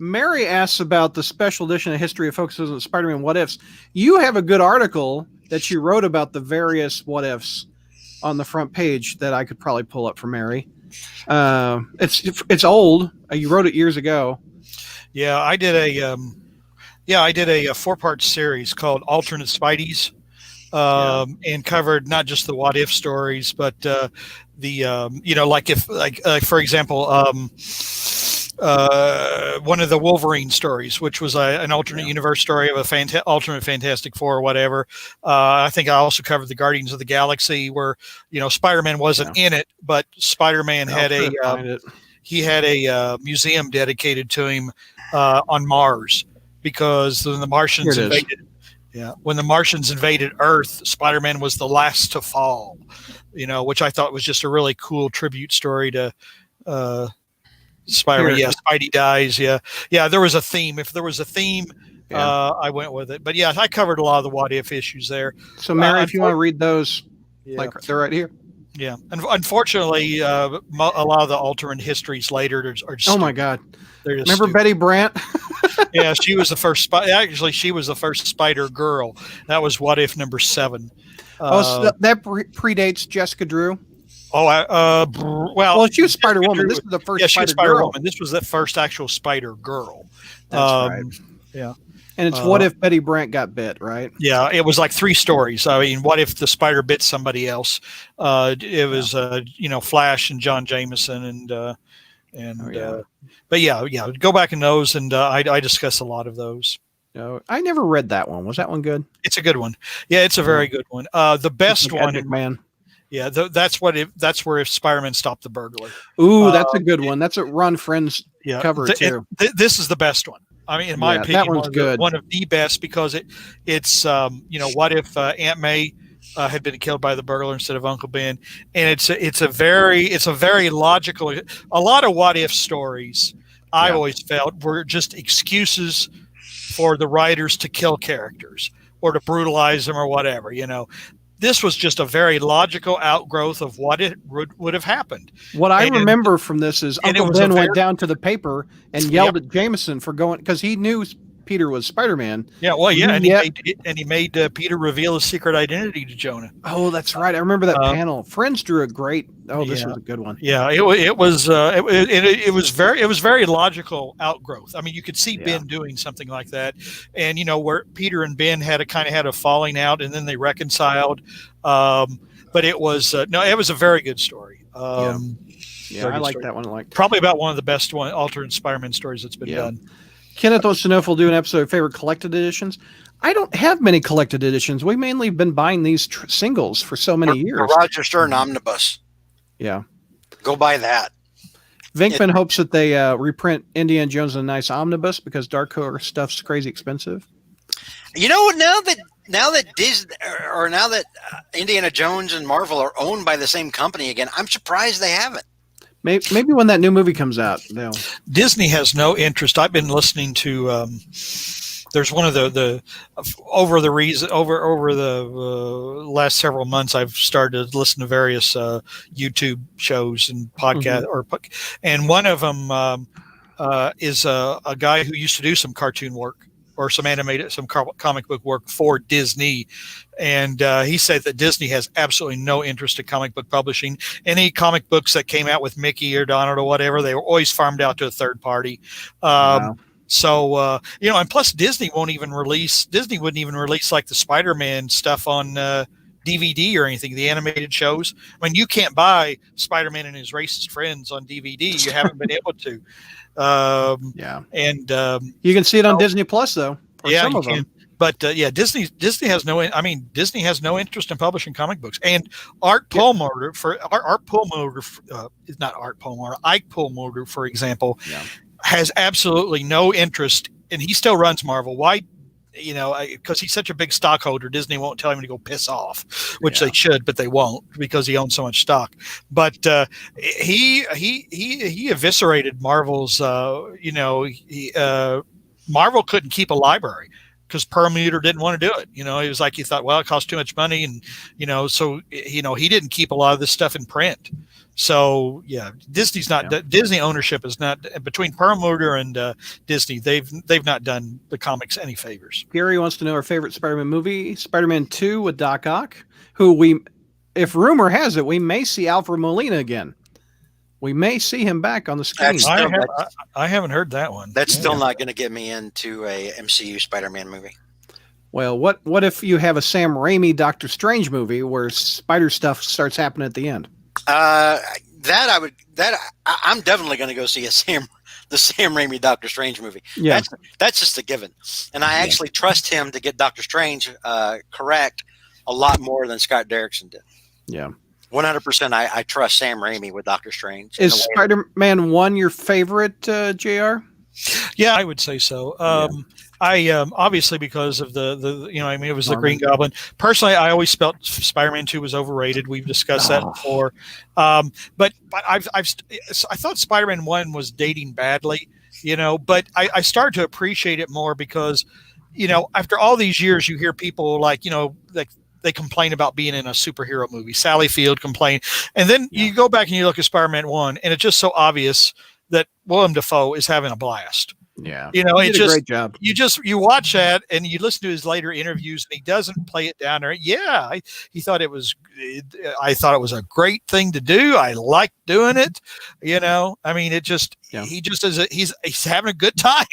Mary asks about the special edition of History of focuses on Spider-Man What Ifs. You have a good article that you wrote about the various What Ifs on the front page that I could probably pull up for Mary. It's old. You wrote it years ago. Yeah, I did a 4-part series called Alternate Spideys, and covered not just the What If stories, but for example, one of the Wolverine stories, which was an alternate universe story of a alternate Fantastic Four or whatever. I think I also covered the Guardians of the Galaxy, where Spider-Man wasn't in it, but Spider-Man had a museum dedicated to him on Mars, because when the Martians invaded, when the Martians invaded Earth, Spider-Man was the last to fall. Which I thought was just a really cool tribute story to Spider-Man. Yeah, Spidey dies. Yeah. There was a theme. If there was a theme, I went with it. But yeah, I covered a lot of the what if issues there. So Mary, if you want to read those, like they're right here. Yeah, and unfortunately, a lot of the alternate histories later are just. Oh my God! Remember stupid. Betty Brant? Yeah, she was the first. Actually, she was the first Spider Girl. That was What If number 7. So that predates Jessica Drew. Well, she was Spider Woman. This is the first. Yeah, she was Spider Woman. This was the first actual Spider Girl. That's right. Yeah. And it's what if Betty Brant got bit, right? Yeah, it was like 3 stories. I mean, what if the spider bit somebody else? It was, Flash and John Jameson but yeah, go back in those, and I discuss a lot of those. No, I never read that one. Was that one good? It's a good one. Yeah, it's a very good one. The best one, man. Yeah, that's where if Spider-Man stopped the burglar. Ooh, that's a good one. That's a Ron Friends cover too. This is the best one. I mean, in my opinion, that one's good. One of the best, because it's what if Aunt May had been killed by the burglar instead of Uncle Ben, and it's a very logical. A lot of what if stories I always felt were just excuses for the writers to kill characters or to brutalize them or whatever. This was just a very logical outgrowth of what it would have happened. What I remember from this is Uncle Ben went down to the paper and yelled at Jameson for going, because he knew Peter was Spider-Man. Yeah, well, yeah, and he made Peter reveal his secret identity to Jonah. Oh, that's right. I remember that panel. Friends drew a great. Oh, this was a good one. Yeah, it was very logical outgrowth. I mean, you could see Ben doing something like that, and where Peter and Ben had a falling out, and then they reconciled. But it was it was a very good story. I like that one. Probably about one of the best alternate Spider-Man stories that's been done. Kenneth wants to know if we'll do an episode of favorite collected editions. I don't have many collected editions. We mainly have been buying these singles for so many years. Roger Stern Omnibus. Yeah. Go buy that. Vinkman hopes that they reprint Indiana Jones in a nice omnibus because Dark Horse stuff's crazy expensive. Now that Disney now that Indiana Jones and Marvel are owned by the same company again, I'm surprised they haven't. Maybe when that new movie comes out, they'll. Disney has no interest. I've been listening to. There's one of the last several months, I've started to listen to various YouTube shows and podcasts, and one of them is a guy who used to do some cartoon work or some comic book work for Disney. And he said that Disney has absolutely no interest in comic book publishing. Any comic books that came out with Mickey or Donald or whatever, they were always farmed out to a third party. Wow. So, and plus Disney wouldn't even release like the Spider-Man stuff on DVD or anything, the animated shows. I mean, you can't buy Spider-Man and his racist friends on DVD. You haven't been able to. And you can see it on Disney Plus though. Some of them. But Disney has no interest in publishing comic books. And Ike Perlmutter, for example, has absolutely no interest, and he still runs Marvel. Why? Because he's such a big stockholder, Disney won't tell him to go piss off, which they should, but they won't because he owns so much stock. But he eviscerated Marvel's. Marvel couldn't keep a library because Perlmutter didn't want to do it. He was like, he thought, well, it costs too much money, and so he didn't keep a lot of this stuff in print. So Disney's not Disney ownership is not between Perlmutter and Disney. They've not done the comics any favors. Gary wants to know our favorite Spider-Man movie, Spider-Man 2 with Doc Ock, who if rumor has it, we may see Alfred Molina again. We may see him back on the screen. I haven't heard that one. That's still not going to get me into a MCU Spider-Man movie. Well, what if you have a Sam Raimi Doctor Strange movie where spider stuff starts happening at the end? I'm definitely going to go see the Sam Raimi Doctor Strange movie. Yeah, that's just a given, and I actually trust him to get Doctor Strange correct a lot more than Scott Derrickson did. Yeah, 100%. I trust Sam Raimi with Doctor Strange. Is Spider-Man 1 your favorite, JR? Yeah, I would say so. Obviously because of the I mean, it was the Green Goblin. Personally, I always felt Spider-Man 2 was overrated. We've discussed that before. But I thought Spider-Man 1 was dating badly, but I started to appreciate it more because, after all these years, you hear people like they complain about being in a superhero movie. Sally Field complained. And then you go back and you look at Spider-Man 1, and it's just so obvious that Willem Dafoe is having a blast. Yeah. He did a great job. You watch that and you listen to his later interviews, and he doesn't play it down there. Yeah. I thought it was a great thing to do. I liked doing it. I mean, it just, he just he's having a good time.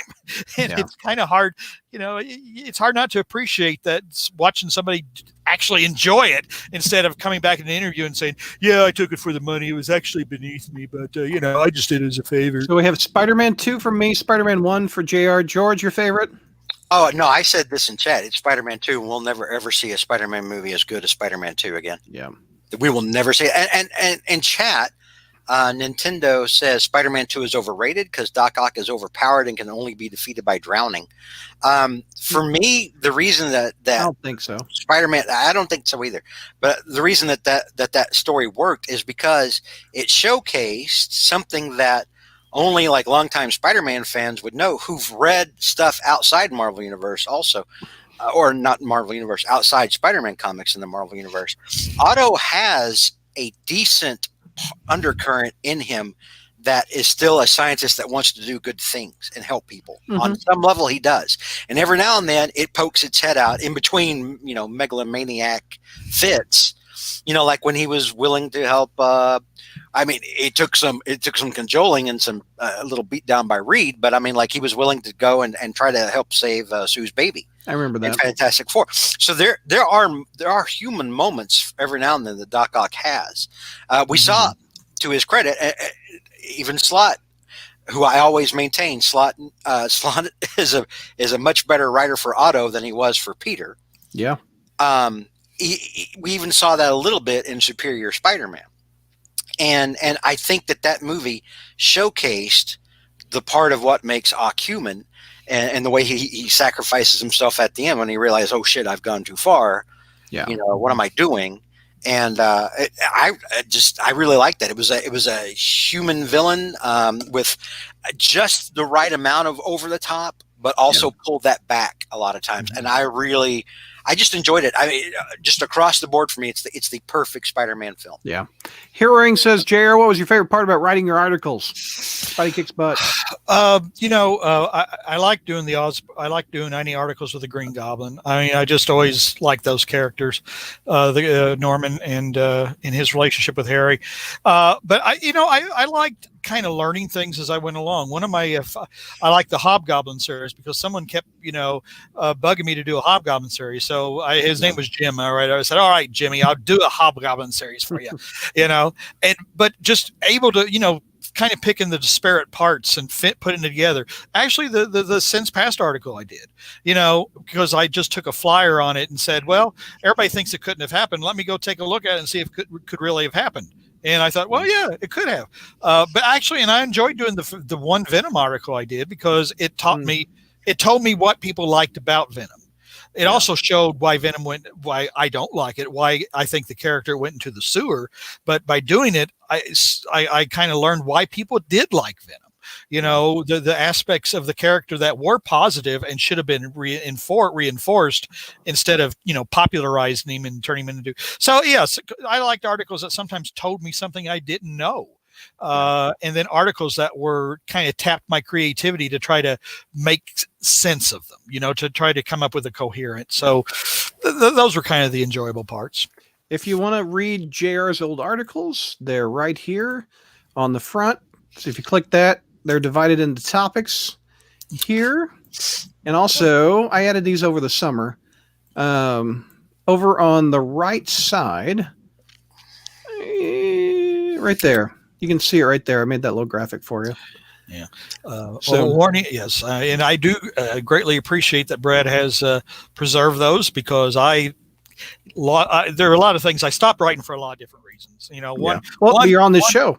And it's kind of hard, it's hard not to appreciate that, watching somebody actually enjoy it instead of coming back in an interview and saying, yeah, I took it for the money. It was actually beneath me, but I just did it as a favor. So we have Spider-Man 2 from me, Spider-Man 1 for JR. George, your favorite? Oh, no, I said this in chat. It's Spider-Man 2. We'll never, ever see a Spider-Man movie as good as Spider-Man 2 again. Yeah. We will never see it. And in chat, Nintendo says Spider-Man 2 is overrated because Doc Ock is overpowered and can only be defeated by drowning. For me, the reason that I don't think so. Spider-Man, I don't think so either. But the reason that story worked is because it showcased something that only like longtime Spider-Man fans would know, who've read stuff outside Marvel Universe also. Or not Marvel Universe, outside Spider-Man comics in the Marvel Universe. Otto has a decent undercurrent in him that is still a scientist that wants to do good things and help people. On some level he does, and every now and then it pokes its head out in between megalomaniac fits, like when he was willing to help. I mean, it took some cajoling and some a little beat down by Reed, but I mean, like, he was willing to go and try to help save Sue's baby. I remember that. Fantastic Four. So there are human moments every now and then that Doc Ock has. We saw, to his credit, even Slott, who I always maintain, Slott is a much better writer for Otto than he was for Peter. Yeah. We even saw that a little bit in Superior Spider-Man, and I think that movie showcased the part of what makes Ock human. And the way he sacrifices himself at the end when he realized, oh shit, I've gone too far. Yeah. What am I doing? And I really liked that. It was a human villain with just the right amount of over the top, but also pulled that back a lot of times. And I just enjoyed it. I mean, just across the board for me, it's the perfect Spider-Man film. Yeah. Heroing says, JR, what was your favorite part about writing your articles? Spidey kicks butt. I like doing I like doing any articles with the Green Goblin. I mean, I just always like those characters, Norman and in his relationship with Harry. But I liked kind of learning things as I went along. One of my, I like the Hobgoblin series because someone kept, bugging me to do a Hobgoblin series. So his name was Jim. All right. I said, all right, Jimmy, I'll do a Hobgoblin series for you, but just able to, kind of picking the disparate parts and putting it together. Actually, the Since Past article I did, because I just took a flyer on it and said, well, everybody thinks it couldn't have happened. Let me go take a look at it and see if it could really have happened. And I thought, well, yeah, it could have. But actually, and I enjoyed doing the one Venom article I did because it told me what people liked about Venom. It also showed why I don't like it, why I think the character went into the sewer. But by doing it, I kind of learned why people did like Venom. The aspects of the character that were positive and should have been reinforced instead of, popularizing him and turning him into. So, yes, I liked articles that sometimes told me something I didn't know. And then articles that were kind of tapped my creativity to try to make sense of them, to try to come up with a coherent. So those were kind of the enjoyable parts. If you want to read JR's old articles, they're right here on the front. So if you click that, they're divided into topics here. And also, I added these over the summer. Over on the right side, right there. You can see it right there. I made that little graphic for you. Yeah. So warning, yes, and I do greatly appreciate that Brad has preserved those because there are a lot of things I stopped writing for a lot of different reasons. You're on this show.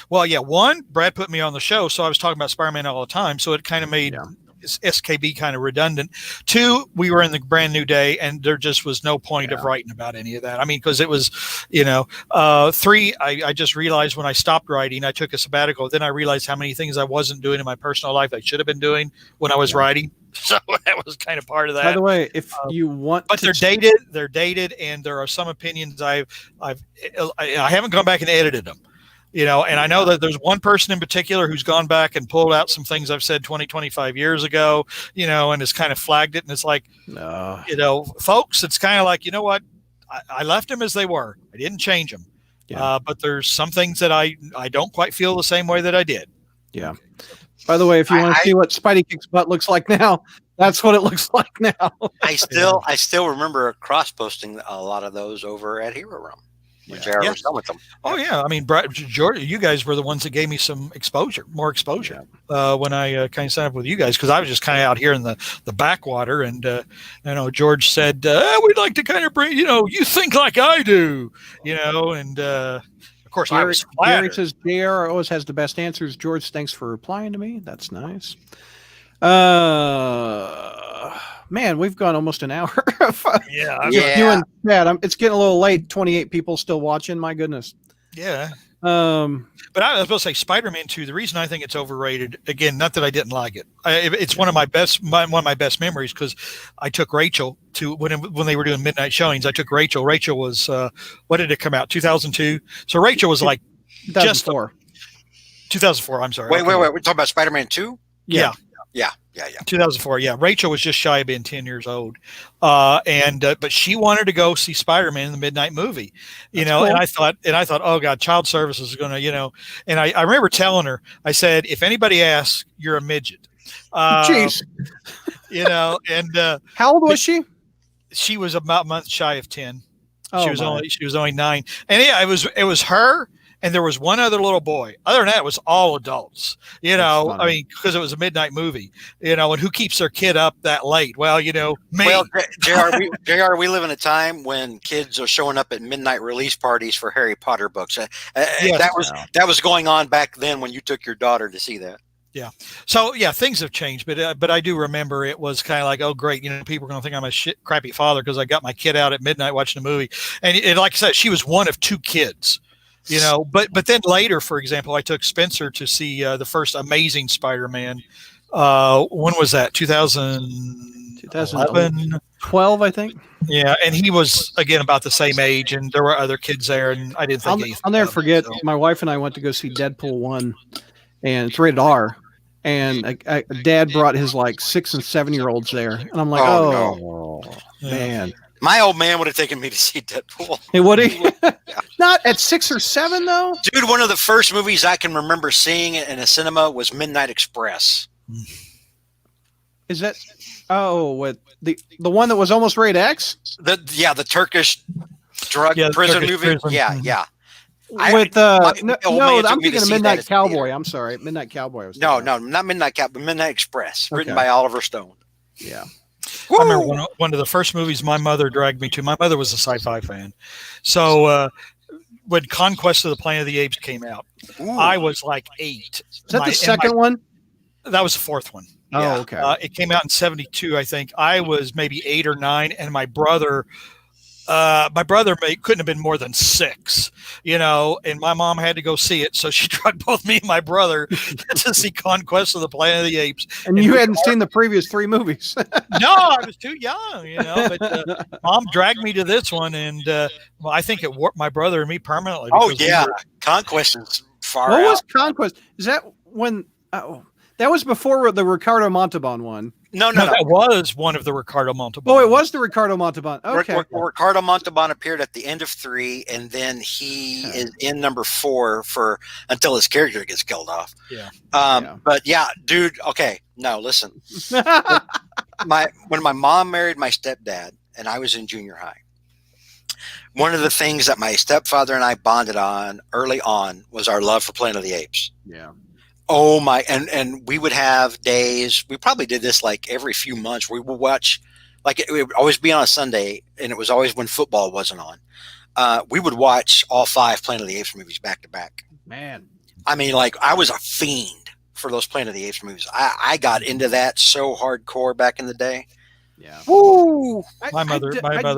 Well, yeah. One, Brad put me on the show, so I was talking about Spider-Man all the time. So it kind of made SKB kind of redundant. 2, we were in the brand new day, and there just was no point of writing about any of that. I mean, because it was, 3, I just realized when I stopped writing, I took a sabbatical. Then I realized how many things I wasn't doing in my personal life I should have been doing when I was writing. So that was kind of part of that. By the way, if you want, but they're dated, and there are some opinions I haven't gone back and edited them. And I know that there's one person in particular who's gone back and pulled out some things I've said 20, 25 years ago, and has kind of flagged it. And it's like, folks, it's kind of like, you know what? I left them as they were. I didn't change them. Yeah. But there's some things that I don't quite feel the same way that I did. Yeah. By the way, if you want to see what Spidey Kicks Butt looks like now, that's what it looks like now. I still remember cross-posting a lot of those over at Hero Realm. JR was done with them. Oh yeah, I mean, George, you guys were the ones that gave me some more exposure when I kind of signed up with you guys, because I was just kind of out here in the backwater, and George said we'd like to kind of bring you think like I do, and of course I was flattered. Gary says JR always has the best answers. George, thanks for replying to me. That's nice. Man, we've gone almost an hour. Doing that. It's getting a little late. 28 people still watching. My goodness. Yeah. But I was supposed to say Spider-Man 2. The reason I think it's overrated, again, not that I didn't like it. It's one of my best memories, because I took Rachel to when they were doing midnight showings. I took Rachel. Rachel was what did it come out? 2002. So Rachel was like 2004. 2004. I'm sorry. Wait. We're talking about Spider-Man 2. Yeah. 2004. Yeah. Rachel was just shy of being 10 years old. But she wanted to go see Spider-Man in the midnight movie, cool. and I thought, oh God, child services is going to, and I remember telling her, I said, if anybody asks, you're a midget. Jeez. And how old was she? She was about a month shy of 10. Oh, she was only 9. And yeah, it was her. And there was one other little boy. Other than that, it was all adults, I mean, because it was a midnight movie, and who keeps their kid up that late? Well, me. Well, JR, we live in a time when kids are showing up at midnight release parties for Harry Potter books. That was going on back then when you took your daughter to see that. Yeah. So yeah, things have changed, but I do remember it was kind of like, oh great, people are going to think I'm a crappy father because I got my kid out at midnight watching a movie, and like I said, she was one of 2 kids. But then later, for example, I took Spencer to see the first Amazing Spider-Man. When was that? 2011, 12, I think. Yeah, and he was again about the same age, and there were other kids there, and I didn't think I'll never forget. My wife and I went to go see Deadpool 1, and it's rated R. And Dad brought his 6 and 7-year-olds there, and I'm like, oh man. My old man would have taken me to see Deadpool. Hey, would he? Not at 6 or 7, though? Dude, one of the first movies I can remember seeing in a cinema was Midnight Express. Is that... Oh, what the one that was almost rated X? The Turkish drug prison movie? Prison. Yeah. I'm thinking of Midnight Cowboy. I'm sorry. Midnight Cowboy. No, not Midnight Cowboy. Midnight Express, written by Oliver Stone. Yeah. I remember one of the first movies my mother dragged me to. My mother was a sci-fi fan. So when Conquest of the Planet of the Apes came out, I was like 8. Is that the second one? That was the 4th one. Oh, okay. It came out in 1972, I think. I was maybe 8 or 9, and my brother couldn't have been more than 6, and my mom had to go see it. So she dragged both me and my brother to see Conquest of the Planet of the Apes. And you hadn't seen the previous 3 movies. No, I was too young, but Mom dragged me to this one, and I think it warped my brother and me permanently. Oh, yeah. Conquest is far out. What was Conquest? Is that when... that was before the Ricardo Montalban one. No. That was one of the Ricardo Montalban. Oh, it was the Ricardo Montalban. Okay. Ricardo Montalban appeared at the end of 3, and then he is in number 4 until his character gets killed off. Yeah. But yeah, dude. Okay. No, listen. When my mom married my stepdad, and I was in junior high, one of the things that my stepfather and I bonded on early on was our love for Planet of the Apes. Yeah. Oh my! And we would have days. We probably did this every few months. We would watch, it would always be on a Sunday, and it was always when football wasn't on. We would watch all 5 Planet of the Apes movies back to back. Man, I mean, I was a fiend for those Planet of the Apes movies. I got into that so hardcore back in the day. Yeah. Woo! My mother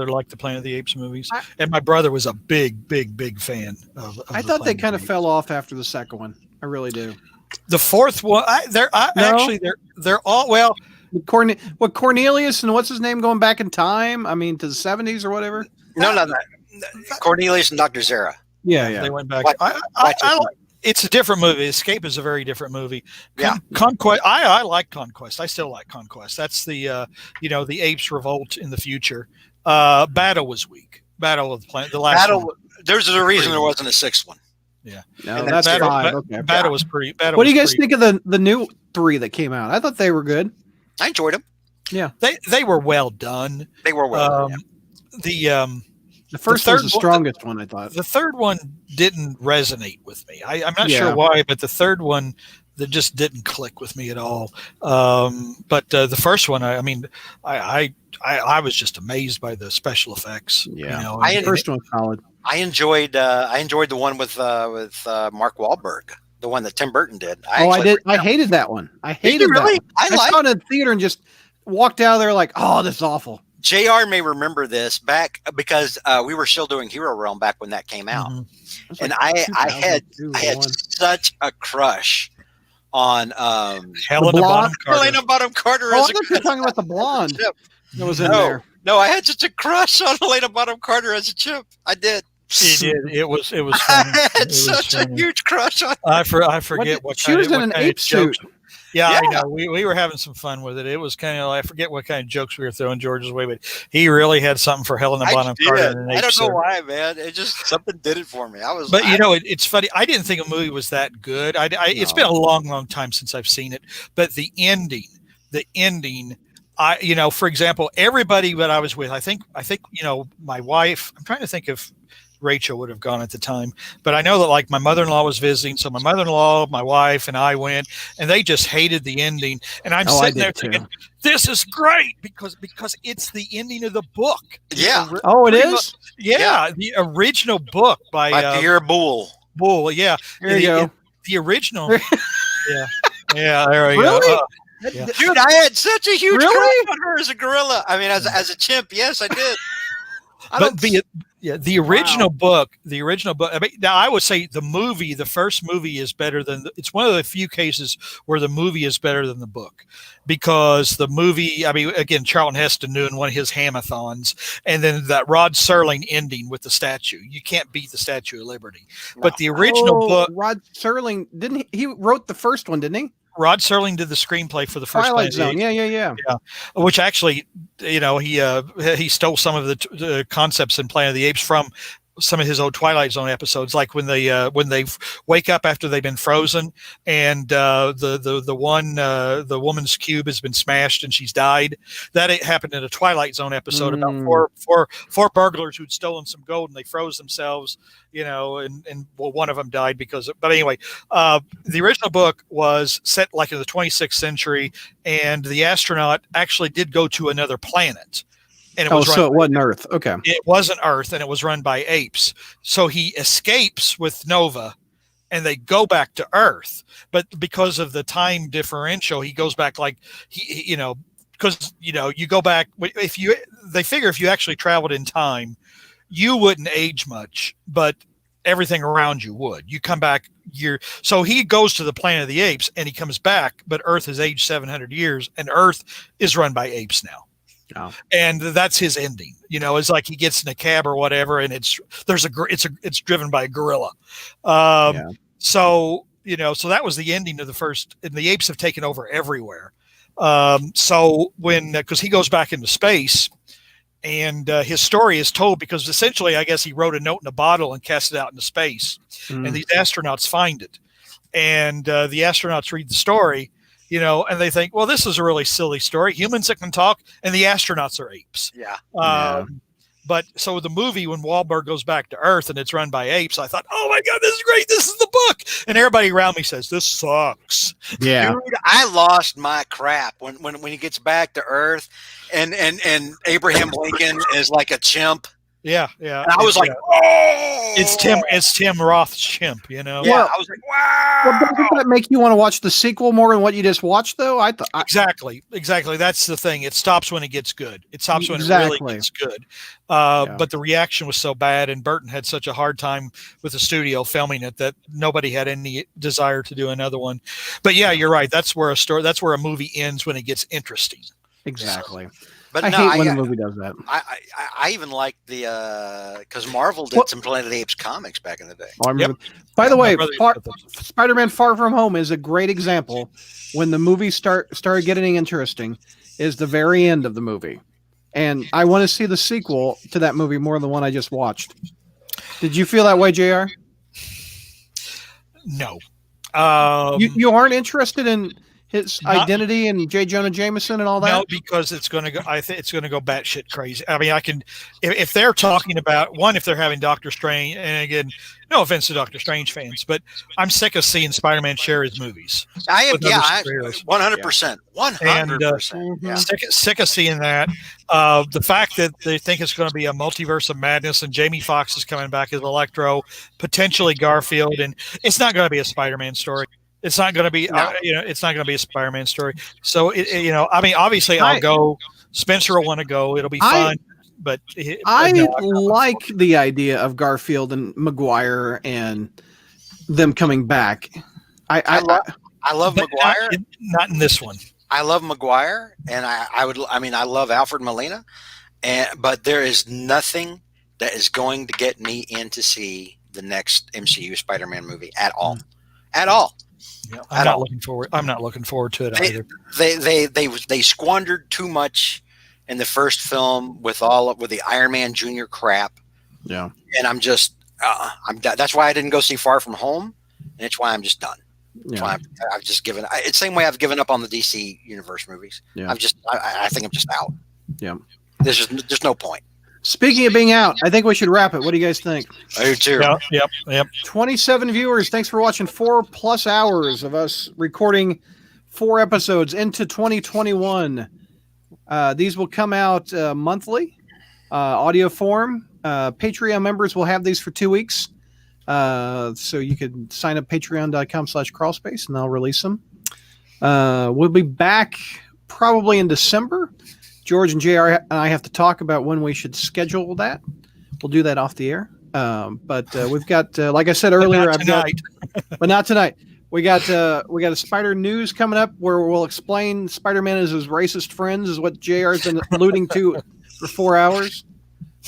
liked the Planet of the Apes movies, and my brother was a big fan of I thought they kind of fell off after the second one. I really do. The fourth one, actually they're all well. Cornelius and what's his name going back in time? I mean, to the 70s or whatever. No. Cornelius and Dr. Zara. Yeah. They went back. It's a different movie. Escape is a very different movie. Conquest. I like Conquest. I still like Conquest. That's the the apes revolt in the future. Battle was weak. Battle of the Planet. The last Battle. One. There's a reason there wasn't a sixth one. Yeah. No, that's five. Okay. Battle was pretty. What do you guys think of the new 3 that came out? I thought they were good. I enjoyed them. Yeah. They were well done. They were well done. Yeah. The first was the strongest one, I thought. The third one didn't resonate with me. I'm not sure why, but the third one that just didn't click with me at all. But the first one, I was just amazed by the special effects. Yeah, the first one was solid. I enjoyed the one with Mark Wahlberg, the one that Tim Burton did. I did. I hated that one. I hated really? that. I saw it in the theater and just walked out of there like, oh, this is awful. JR may remember this back because we were still doing Hero Realm back when that came out. Mm-hmm. And I had such a crush on Helena Bonham Carter. Oh, I thought you were talking about the blonde that was in there. No, I had such a crush on Helena Bonham Carter as a chimp. I did. It was funny. I had such a huge crush on her. I forget what she was in an ape suit. Yeah, I know. We were having some fun with it. It was kind of, I forget what kind of jokes we were throwing George's way, but he really had something for Helena Bonham Carter. I don't know why, man. It just, something did it for me. It's funny. I didn't think a movie was that good. It's been a long time since I've seen it, but the ending, for example, everybody that I was with, I think, my wife, I'm trying to think if Rachel would have gone at the time, but I know that like my mother-in-law was visiting, so my mother-in-law, my wife, and I went, and they just hated the ending. And I'm sitting there thinking, this is great because it's the ending of the book. Yeah. It is. Yeah, the original book by Pierre Boulle. Yeah. There you go. The original. Yeah. There we go. Yeah. Dude, I had such a huge crush on her as a gorilla. I mean, as a chimp, yes, I did. The original book. I mean, now I would say the first movie is better than. It's one of the few cases where the movie is better than the book, because the movie. I mean, again, Charlton Heston doing one of his hamathons, and then that Rod Serling ending with the statue. You can't beat the Statue of Liberty. No. But the original book. Rod Serling he wrote the first one, didn't he? Rod Serling did the screenplay for the first Twilight Zone. Yeah. Which actually, he stole some of the concepts in Planet of the Apes from some of his old Twilight Zone episodes, like when they wake up after they've been frozen, and the woman's cube has been smashed and she's died. That happened in a Twilight Zone episode about four burglars who'd stolen some gold and they froze themselves, and one of them died but anyway, the original book was set like in the 26th century, and the astronaut actually did go to another planet. And it wasn't Earth. Okay. It wasn't Earth, and it was run by apes. So he escapes with Nova, and they go back to Earth. But because of the time differential, he goes back like because you go back. They figure if you actually traveled in time, you wouldn't age much, but everything around you would. You come back. So he goes to the Planet of the Apes, and he comes back, but Earth has aged 700 years, and Earth is run by apes now. Oh. And that's his ending. It's like he gets in a cab or whatever, and it's driven by a gorilla. So that was the ending of the first, and the apes have taken over everywhere. So because he goes back into space, and his story is told because essentially, I guess he wrote a note in a bottle and cast it out into space, and these astronauts find it, and the astronauts read the story. And they think, well, this is a really silly story. Humans that can talk, and the astronauts are apes. Yeah. But so the movie, when Wahlberg goes back to Earth and it's run by apes, I thought, oh my God, this is great. This is the book. And everybody around me says, this sucks. Yeah. Dude, I lost my crap when he gets back to Earth and Abraham Lincoln is like a chimp. Yeah. And I was like, oh! It's Tim Roth's chimp, Yeah, well, I was like, wow. Well, doesn't that make you want to watch the sequel more than what you just watched, though? Exactly. That's the thing. It stops when it gets good. It stops when it really gets good. But the reaction was so bad, and Burton had such a hard time with the studio filming it that nobody had any desire to do another one. But yeah, you're right. That's where a movie ends, when it gets interesting. Exactly. But I hate when a movie does that. I even like because Marvel did some Planet of the Apes comics back in the day. Oh, I remember. Yep. By the way, Spider-Man Far From Home is a great example. When the movie started getting interesting, is the very end of the movie, and I want to see the sequel to that movie more than the one I just watched. Did you feel that way, JR? No. You aren't interested in his identity and J. Jonah Jameson and all that? No, because it's going to go. I think it's going to go batshit crazy. I mean, I can if they're talking about if they're having Doctor Strange, and again, no offense to Doctor Strange fans, but I'm sick of seeing Spider-Man share his movies. I am, 100%, 100%. Sick of seeing that. The fact that they think it's going to be a multiverse of madness, and Jamie Foxx is coming back as Electro, potentially Garfield, and it's not going to be a Spider-Man story. It's not going to be, it's not going to be a Spider-Man story. So, I mean, obviously, I'll go. Spencer will want to go. It'll be fun. But I like the idea of Garfield and Maguire and them coming back. I love Maguire. Not in this one. I love Maguire, and I love Alfred Molina, but there is nothing that is going to get me in to see the next MCU Spider-Man movie at all. At all. Yeah, I'm not looking forward to it either. They squandered too much in the first film with the Iron Man Jr. crap. Yeah, and I'm just that's why I didn't go see Far From Home, and it's why I'm just done. That's why I've just given. It's the same way I've given up on the DC Universe movies. Yeah, I think I'm just out. Yeah, there's no point. Speaking of being out, I think we should wrap it. What do you guys think? I do too. Yep. 27 viewers. Thanks for watching 4+ hours of us recording 4 episodes into 2021. These will come out monthly, audio form. Patreon members will have these for 2 weeks. So you can sign up patreon.com/crawlspace and I'll release them. We'll be back probably in December. George and JR and I have to talk about when we should schedule that. We'll do that off the air. But we've got, like I said earlier, but not tonight. We got a Spider News coming up where we'll explain Spider-Man is his racist friends, is what JR's been alluding to for 4 hours.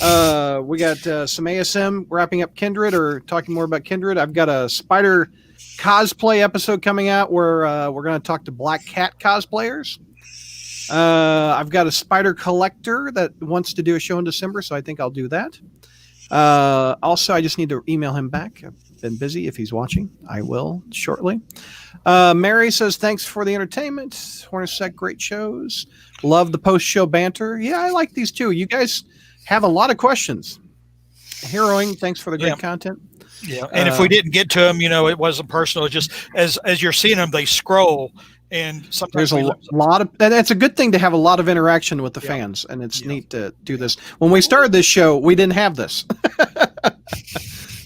We got some ASM wrapping up Kindred, or talking more about Kindred. I've got a Spider cosplay episode coming out where we're going to talk to Black Cat cosplayers. I've got a Spider collector that wants to do a show in December, so I think I'll do that. Also, I just need to email him back. I've been busy. If he's watching, I will shortly. Mary says, thanks for the entertainment. Hornacek, great shows. Love the post-show banter. Yeah, I like these too. You guys have a lot of questions. Heroing, thanks for the great content. Yeah, and if we didn't get to them, it wasn't personal. It's just as you're seeing them, they scroll. And sometimes there's a lot of that's a good thing to have a lot of interaction with the fans, and it's neat to do this. When we started this show, we didn't have this.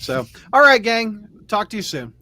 So, all right, gang, talk to you soon.